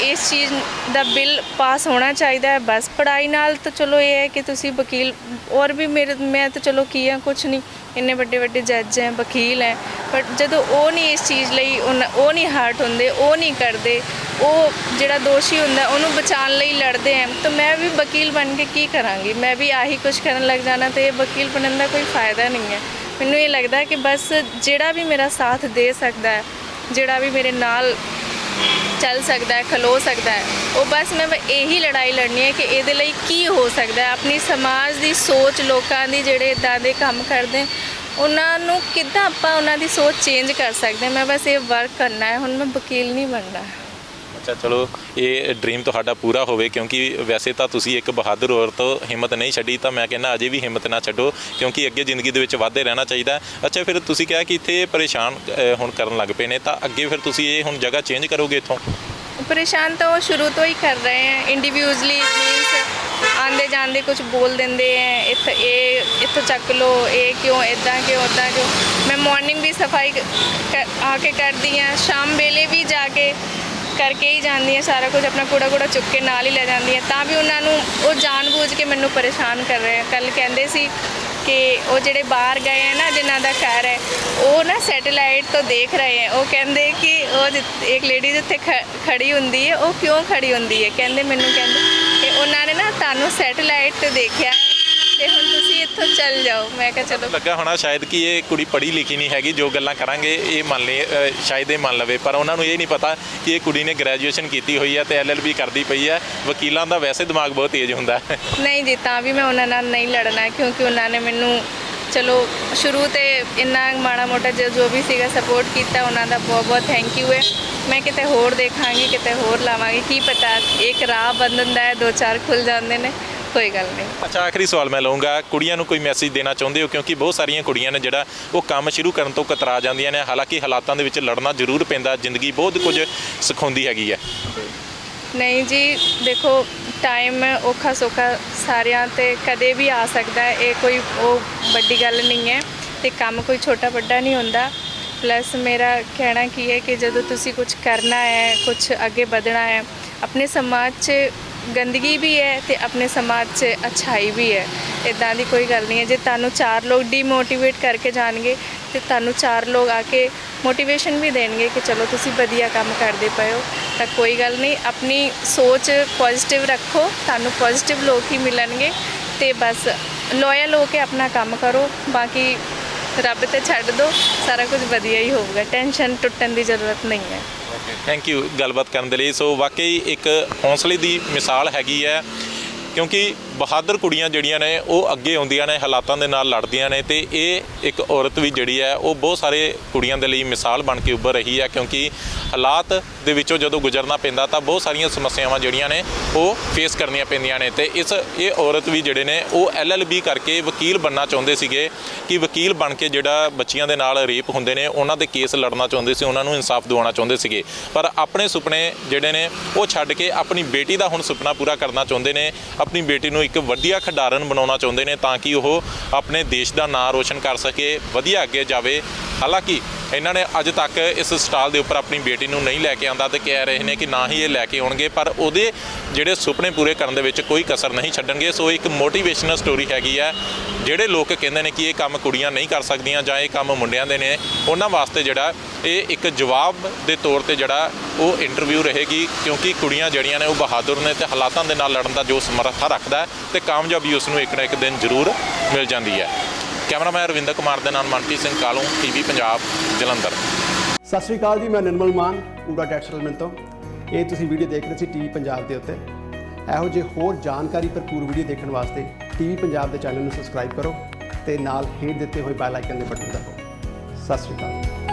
ਇਸ ਚੀਜ਼ ਦਾ ਬਿੱਲ ਪਾਸ ਹੋਣਾ ਚਾਹੀਦਾ ਹੈ। ਬਸ ਪੜ੍ਹਾਈ ਨਾਲ ਤਾਂ ਚਲੋ ਇਹ ਹੈ ਕਿ ਤੁਸੀਂ ਵਕੀਲ, ਔਰ ਵੀ ਮੈਂ ਤਾਂ ਚਲੋ ਕੀ ਹਾਂ, ਕੁਛ ਨਹੀਂ, ਇੰਨੇ ਵੱਡੇ ਜੱਜ ਹੈ, ਵਕੀਲ ਹੈ, ਬਟ ਜਦੋਂ ਉਹ ਨਹੀਂ ਇਸ ਚੀਜ਼ ਲਈ ਉਹ ਨਹੀਂ ਹਰਟ ਹੁੰਦੇ, ਉਹ ਨਹੀਂ ਕਰਦੇ, ਉਹ ਜਿਹੜਾ ਦੋਸ਼ੀ ਹੁੰਦਾ ਉਹਨੂੰ ਬਚਾਉਣ ਲਈ ਲੜਦੇ ਹੈ, ਤਾਂ ਮੈਂ ਵੀ ਵਕੀਲ ਬਣ ਕੇ ਕੀ ਕਰਾਂਗੀ? ਮੈਂ ਵੀ ਆਹੀ ਕੁਛ ਕਰਨ ਲੱਗ ਜਾਣਾ, ਤੇ ਇਹ ਵਕੀਲ ਬਣਨ ਦਾ ਕੋਈ ਫਾਇਦਾ ਨਹੀਂ ਹੈ। ਮੈਨੂੰ ਇਹ ਲੱਗਦਾ ਕਿ ਬਸ ਜਿਹੜਾ ਵੀ ਮੇਰਾ ਸਾਥ ਦੇ ਸਕਦਾ ਹੈ, ਜਿਹੜਾ ਵੀ ਮੇਰੇ ਨਾਲ ਚੱਲ ਸਕਦਾ ਹੈ, ਖਲੋ ਸਕਦਾ ਹੈ, ਉਹ ਬਸ ਮੈਂ ਇਹੀ ਲੜਾਈ ਲੜਨੀ ਹੈ ਕਿ ਇਹਦੇ ਲਈ ਕੀ ਹੋ ਸਕਦਾ ਹੈ। ਆਪਣੀ ਸਮਾਜ ਦੀ ਸੋਚ, ਲੋਕਾਂ ਦੀ ਜਿਹੜੇ ਇੱਦਾਂ ਦੇ ਕੰਮ ਕਰਦੇ ਉਹਨਾਂ ਨੂੰ ਕਿੱਦਾਂ ਆਪਾਂ ਉਹਨਾਂ ਦੀ ਸੋਚ ਚੇਂਜ ਕਰ ਸਕਦੇ ਹਾਂ। ਮੈਂ ਬਸ ਇਹ ਵਰਕ ਕਰਨਾ ਹੈ, ਹੁਣ ਮੈਂ ਵਕੀਲ ਨਹੀਂ ਬਣਨਾ। ਅੱਛਾ, ਚਲੋ ਇਹ ਡ੍ਰੀਮ ਤੁਹਾਡਾ ਪੂਰਾ ਹੋਵੇ, ਕਿਉਂਕਿ ਵੈਸੇ ਤਾਂ ਤੁਸੀਂ ਇੱਕ ਬਹਾਦਰ ਔਰਤ ਹਿੰਮਤ ਨਹੀਂ ਛੱਡੀ, ਤਾਂ ਮੈਂ ਕਹਿੰਦਾ ਅਜੇ ਵੀ ਹਿੰਮਤ ਨਾ ਛੱਡੋ, ਕਿਉਂਕਿ ਅੱਗੇ ਜ਼ਿੰਦਗੀ ਦੇ ਵਿੱਚ ਵਧਦੇ ਰਹਿਣਾ ਚਾਹੀਦਾ। ਅੱਛਾ, ਫਿਰ ਤੁਸੀਂ ਕਿਹਾ ਕਿ ਇੱਥੇ ਪਰੇਸ਼ਾਨ ਹੁਣ ਕਰਨ ਲੱਗ ਪਏ ਨੇ, ਤਾਂ ਅੱਗੇ ਫਿਰ ਤੁਸੀਂ ਇਹ ਹੁਣ ਜਗ੍ਹਾ ਚੇਂਜ ਕਰੋਗੇ ਇੱਥੋਂ? ਪਰੇਸ਼ਾਨ ਤਾਂ ਉਹ ਸ਼ੁਰੂ ਤੋਂ ਹੀ ਕਰ ਰਹੇ ਹੈ, ਇੰਡੀਵਿਜੂਅਲੀ ਮੀਨਸ ਆਉਂਦੇ ਜਾਂਦੇ ਕੁਝ ਬੋਲ ਦਿੰਦੇ ਹੈ, ਇੱਥੋਂ ਚੱਕ ਲਓ, ਇਹ ਕਿਉਂ ਇੱਦਾਂ ਕਿਉਂ ਉੱਦਾਂ ਕਿਉਂ। ਮੈਂ ਮਾਰਨਿੰਗ ਵੀ ਸਫਾਈ ਆ ਕੇ ਕਰਦੀ ਹਾਂ, ਸ਼ਾਮ ਵੇਲੇ ਵੀ ਜਾ ਕੇ ਕਰਕੇ ਹੀ ਜਾਂਦੀ ਹਾਂ, ਸਾਰਾ ਕੁਝ ਆਪਣਾ ਕੂੜਾ ਚੁੱਕ ਕੇ ਨਾਲ ਹੀ ਲੈ ਜਾਂਦੀ ਹਾਂ, ਤਾਂ ਵੀ ਉਹਨਾਂ ਨੂੰ ਉਹ ਜਾਣ ਬੁੱਝ ਕੇ ਮੈਨੂੰ ਪਰੇਸ਼ਾਨ ਕਰ ਰਹੇ ਆ। ਕੱਲ੍ਹ ਕਹਿੰਦੇ ਸੀ कि वो ਜਿਹੜੇ ਬਾਹਰ ਗਏ ਹੈ ਨਾ ਜਿਨ੍ਹਾਂ ਦਾ ਘਰ ਹੈ ਉਹ ਨਾ ਸੈਟੇਲਾਈਟ ਤੋਂ ਦੇਖ ਰਹੇ ਹੈ ਉਹ ਕਹਿੰਦੇ ਕਿ ਉਹ ਇੱਕ ਲੇਡੀ ਜਿੱਥੇ ਖੜੀ ਹੁੰਦੀ ਹੈ ਉਹ ਕਿਉਂ ਖੜੀ ਹੁੰਦੀ ਹੈ ਕਹਿੰਦੇ ਮੈਨੂੰ ਕਹਿੰਦੇ ਕਿ ਉਹਨਾਂ ਨੇ ਨਾ ਤੁਹਾਨੂੰ ਸੈਟੇਲਾਈਟ ਤੇ ਦੇਖਿਆ ਤੇ ਹੁਣ ਤੁਸੀਂ ਇੱਥੋਂ ਚੱਲ ਜਾਓ ਮੈਂ ਕਿਹਾ ਚਲੋ ਲੱਗਾ ਹੋਣਾ ਸ਼ਾਇਦ ਕਿ ਇਹ ਕੁੜੀ ਪੜ੍ਹੀ ਲਿਖੀ ਨਹੀਂ ਹੈਗੀ ਜੋ ਗੱਲਾਂ ਕਰਾਂਗੇ ਇਹ ਮੰਨ ਲਈ ਸ਼ਾਇਦ ਇਹ ਮੰਨ ਲਵੇ ਪਰ ਉਹਨਾਂ ਨੂੰ ਇਹ ਨਹੀਂ ਪਤਾ ਕਿ ਇਹ ਕੁੜੀ ਨੇ ਗ੍ਰੈਜੂਏਸ਼ਨ ਕੀਤੀ ਹੋਈ ਹੈ ਤੇ LLB ਕਰਦੀ ਪਈ ਹੈ ਵਕੀਲਾਂ ਦਾ ਵੈਸੇ ਦਿਮਾਗ ਬਹੁਤ ਤੇਜ਼ ਹੁੰਦਾ ਹੈ ਨਹੀਂ ਜੀ ਤਾਂ ਵੀ ਮੈਂ ਉਹਨਾਂ ਨਾਲ ਨਹੀਂ ਲੜਨਾ ਕਿਉਂਕਿ ਉਹਨਾਂ ਨੇ ਮੈਨੂੰ ਚਲੋ ਸ਼ੁਰੂ ਤੇ ਇੰਨਾ ਮਾੜਾ ਮੋਟਾ ਜੋ ਵੀ ਸੀਗਾ ਸਪੋਰਟ ਕੀਤਾ ਉਹਨਾਂ ਦਾ ਬਹੁਤ ਬਹੁਤ ਥੈਂਕ ਯੂ ਹੈ ਮੈਂ ਕਿਤੇ ਹੋਰ ਦੇਖਾਂਗੀ ਕਿਤੇ ਹੋਰ ਲਾਵਾਂਗੀ ਕੀ ਪਤਾ ਇੱਕ ਰਾਹ ਬੰਦ ਹੁੰਦਾ ਹੈ 2-4 ਖੁੱਲ ਜਾਂਦੇ ਨੇ ਕੋਈ ਗੱਲ ਨਹੀਂ ਅੱਛਾ ਆਖਰੀ ਸਵਾਲ ਮੈਂ ਲਵਾਂਗਾ ਕੁੜੀਆਂ ਨੂੰ ਕੋਈ ਮੈਸੇਜ ਦੇਣਾ ਚਾਹੁੰਦੇ ਹੋ ਕਿਉਂਕਿ ਬਹੁਤ ਸਾਰੀਆਂ ਕੁੜੀਆਂ ਨੇ ਜਿਹੜਾ ਉਹ ਕੰਮ ਸ਼ੁਰੂ ਕਰਨ ਤੋਂ ਕਤਰਾ ਜਾਂਦੀਆਂ ਨੇ ਹਾਲਾਂਕਿ ਹਾਲਾਤਾਂ ਦੇ ਵਿੱਚ ਲੜਨਾ ਜ਼ਰੂਰ ਪੈਂਦਾ ਜ਼ਿੰਦਗੀ ਬਹੁਤ ਕੁਝ ਸਿਖਾਉਂਦੀ ਹੈਗੀ ਹੈ ਨਹੀਂ ਜੀ ਦੇਖੋ ਟਾਈਮ ਔਖਾ ਸੌਖਾ ਸਾਰਿਆਂ ਤੇ ਕਦੇ ਵੀ ਆ ਸਕਦਾ ਹੈ ਇਹ ਕੋਈ ਉਹ ਵੱਡੀ ਗੱਲ ਨਹੀਂ ਹੈ ਤੇ ਕੰਮ ਕੋਈ ਛੋਟਾ ਵੱਡਾ ਨਹੀਂ ਹੁੰਦਾ ਪਲੱਸ ਮੇਰਾ ਕਹਿਣਾ ਕੀ ਹੈ ਕਿ ਜਦੋਂ ਤੁਸੀਂ ਕੁਝ ਕਰਨਾ ਹੈ ਕੁਝ ਅੱਗੇ ਵਧਣਾ ਹੈ ਆਪਣੇ ਸਮਾਜ 'ਚ ਗੰਦਗੀ ਵੀ ਹੈ ਤੇ ਆਪਣੇ ਸਮਾਜ 'ਚ ਅੱਛਾਈ ਵੀ ਹੈ ਇੱਦਾਂ ਦੀ ਕੋਈ ਗੱਲ ਨਹੀਂ ਹੈ ਜੇ ਤੁਹਾਨੂੰ 4 ਲੋਕ ਡੀਮੋਟੀਵੇਟ ਕਰਕੇ ਜਾਣਗੇ ਤੇ ਤੁਹਾਨੂੰ 4 ਲੋਕ ਆ ਕੇ ਮੋਟੀਵੇਸ਼ਨ ਵੀ ਦੇਣਗੇ ਕਿ ਚਲੋ ਤੁਸੀਂ ਵਧੀਆ ਕੰਮ ਕਰਦੇ ਪਏ ਹੋ ਤਾਂ ਕੋਈ ਗੱਲ ਨਹੀਂ ਆਪਣੀ ਸੋਚ ਪੋਜ਼ਿਟਿਵ ਰੱਖੋ ਤੁਹਾਨੂੰ ਪੋਜ਼ਿਟਿਵ ਲੋਕ ਹੀ ਮਿਲਣਗੇ ਤੇ ਬਸ ਲੋਇਲ ਹੋ ਕੇ ਆਪਣਾ ਕੰਮ ਕਰੋ ਬਾਕੀ ਰੱਬ ਤੇ ਛੱਡ ਦਿਓ ਸਾਰਾ ਕੁਝ ਵਧੀਆ ਹੀ ਹੋਊਗਾ ਟੈਨਸ਼ਨ ਟੁੱਟਣ ਦੀ ਜ਼ਰੂਰਤ ਨਹੀਂ ਹੈ ਥੈਂਕ ਯੂ ਗੱਲਬਾਤ ਕਰਨ ਦੇ ਲਈ ਸੋ ਵਾਕਈ ਇੱਕ ਹੌਸਲੇ ਦੀ ਮਿਸਾਲ ਹੈਗੀ ਹੈ ਕਿਉਂਕਿ ਬਹਾਦਰ ਕੁੜੀਆਂ ਜਿਹੜੀਆਂ ਨੇ ਉਹ ਅੱਗੇ ਆਉਂਦੀਆਂ ਨੇ ਹਾਲਾਤਾਂ ਦੇ ਨਾਲ ਲੜਦੀਆਂ ਨੇ ਤੇ ਇਹ ਇੱਕ ਔਰਤ ਵੀ ਜਿਹੜੀ ਹੈ ਉਹ ਬਹੁਤ ਸਾਰੇ ਕੁੜੀਆਂ ਦੇ ਲਈ ਮਿਸਾਲ ਬਣ ਕੇ ਉੱਭਰ ਰਹੀ ਹੈ ਕਿਉਂਕਿ ਹਾਲਾਤ ਦੇ ਵਿੱਚੋਂ ਜਦੋਂ ਗੁਜ਼ਰਨਾ ਪੈਂਦਾ ਤਾਂ ਬਹੁਤ ਸਾਰੀਆਂ ਸਮੱਸਿਆਵਾਂ ਜਿਹੜੀਆਂ ਨੇ ਉਹ ਫੇਸ ਕਰਨੀਆਂ ਪੈਂਦੀਆਂ ਨੇ ਤੇ ਇਹ ਔਰਤ ਵੀ ਜਿਹੜੇ ਨੇ ਉਹ LLB ਕਰਕੇ ਵਕੀਲ ਬਣਨਾ ਚਾਹੁੰਦੇ ਸੀਗੇ ਕਿ ਵਕੀਲ ਬਣ ਕੇ ਜਿਹੜਾ ਬੱਚੀਆਂ ਦੇ ਨਾਲ ਰੇਪ ਹੁੰਦੇ ਨੇ ਉਹਨਾਂ ਦੇ ਕੇਸ ਲੜਨਾ ਚਾਹੁੰਦੇ ਸੀ ਉਹਨਾਂ ਨੂੰ ਇਨਸਾਫ ਦਿਵਾਉਣਾ ਚਾਹੁੰਦੇ ਸੀਗੇ ਪਰ ਆਪਣੇ ਸੁਪਨੇ ਜਿਹੜੇ ਨੇ ਉਹ ਛੱਡ ਕੇ ਆਪਣੀ ਬੇਟੀ ਦਾ ਹੁਣ ਸੁਪਨਾ ਪੂਰਾ ਕਰਨਾ ਚਾਹੁੰਦੇ ਨੇ ਆਪਣੀ ਬੇਟੀ ਨੂੰ ਇੱਕ ਵਧੀਆ ਖਿਡਾਰਨ ਬਣਾਉਣਾ ਚਾਹੁੰਦੇ ਨੇ ਤਾਂ ਕਿ ਉਹ ਆਪਣੇ ਦੇਸ਼ ਦਾ ਨਾਂ ਰੋਸ਼ਨ ਕਰ ਸਕੇ ਵਧੀਆ ਅੱਗੇ ਜਾਵੇ ਹਾਲਾਂਕਿ ਇਹਨਾਂ ਨੇ ਅੱਜ ਤੱਕ ਇਸ ਸਟਾਲ ਦੇ ਉੱਪਰ ਆਪਣੀ ਬੇਟੀ ਨੂੰ ਨਹੀਂ ਲੈ ਕੇ ਆਂਦਾ ਤੇ ਕਹਿ ਰਹੇ ਨੇ ਕਿ ਨਾ ਹੀ ਇਹ ਲੈ ਕੇ ਆਉਣਗੇ ਪਰ ਉਹਦੇ ਜਿਹੜੇ ਸੁਪਨੇ ਪੂਰੇ ਕਰਨ ਦੇ ਵਿੱਚ ਕੋਈ ਕਸਰ ਨਹੀਂ ਛੱਡਣਗੇ ਸੋ ਇੱਕ ਮੋਟੀਵੇਸ਼ਨਲ ਸਟੋਰੀ ਹੈਗੀ ਹੈ ਜਿਹੜੇ ਲੋਕ ਕਹਿੰਦੇ ਨੇ ਕਿ ਇਹ ਕੰਮ ਕੁੜੀਆਂ ਨਹੀਂ ਕਰ ਸਕਦੀਆਂ ਜਾਂ ਇਹ ਕੰਮ ਮੁੰਡਿਆਂ ਦੇ ਨੇ ਉਹਨਾਂ ਵਾਸਤੇ ਜਿਹੜਾ ਇਹ ਇੱਕ ਜਵਾਬ ਦੇ ਤੌਰ ਤੇ ਜਿਹੜਾ ਉਹ ਇੰਟਰਵਿਊ ਰਹੇਗੀ ਕਿਉਂਕਿ ਕੁੜੀਆਂ ਜਿਹੜੀਆਂ ਨੇ ਉਹ ਬਹਾਦਰ ਨੇ ਤੇ ਹਾਲਾਤਾਂ ਦੇ ਨਾਲ ਲੜਨ ਦਾ ਜੋ ਸਮਰੱਥਾ ਰੱਖਦਾ ਤੇ ਕਾਮਯਾਬੀ ਉਸ ਨੂੰ ਇੱਕ ਨਾ ਇੱਕ ਦਿਨ ਜ਼ਰੂਰ ਮਿਲ ਜਾਂਦੀ ਹੈ ਕੈਮਰਾਮੈਨ ਰਵਿੰਦਰ ਕੁਮਾਰ ਦੇ ਨਾਲ ਮਨਪ੍ਰੀਤ ਸਿੰਘ ਕਾਲੂ TV ਪੰਜਾਬ ਜਲੰਧਰ ਸਤਿ ਸ਼੍ਰੀ ਅਕਾਲ ਜੀ ਮੈਂ ਨਿਰਮਲ ਮਾਨ ਊੜਾ ਟੈਕਸ ਸੈਟਲਮੈਂਟ ਤੋਂ ਇਹ ਤੁਸੀਂ ਵੀਡੀਓ ਦੇਖ ਰਹੇ ਸੀ TV ਪੰਜਾਬ ਦੇ ਉੱਤੇ ਇਹੋ ਜਿਹੇ ਹੋਰ ਜਾਣਕਾਰੀ ਭਰਪੂਰ ਵੀਡੀਓ ਦੇਖਣ ਵਾਸਤੇ TV ਪੰਜਾਬ ਦੇ ਚੈਨਲ ਨੂੰ ਸਬਸਕ੍ਰਾਈਬ ਕਰੋ ਤੇ ਨਾਲ ਹੇਠ ਦਿੱਤੇ ਹੋਏ ਬੈਲ ਆਈਕਨ ਦੇ ਬਟਨ ਦਬਾਓ ਸਤਿ ਸ਼੍ਰੀ ਅਕਾਲ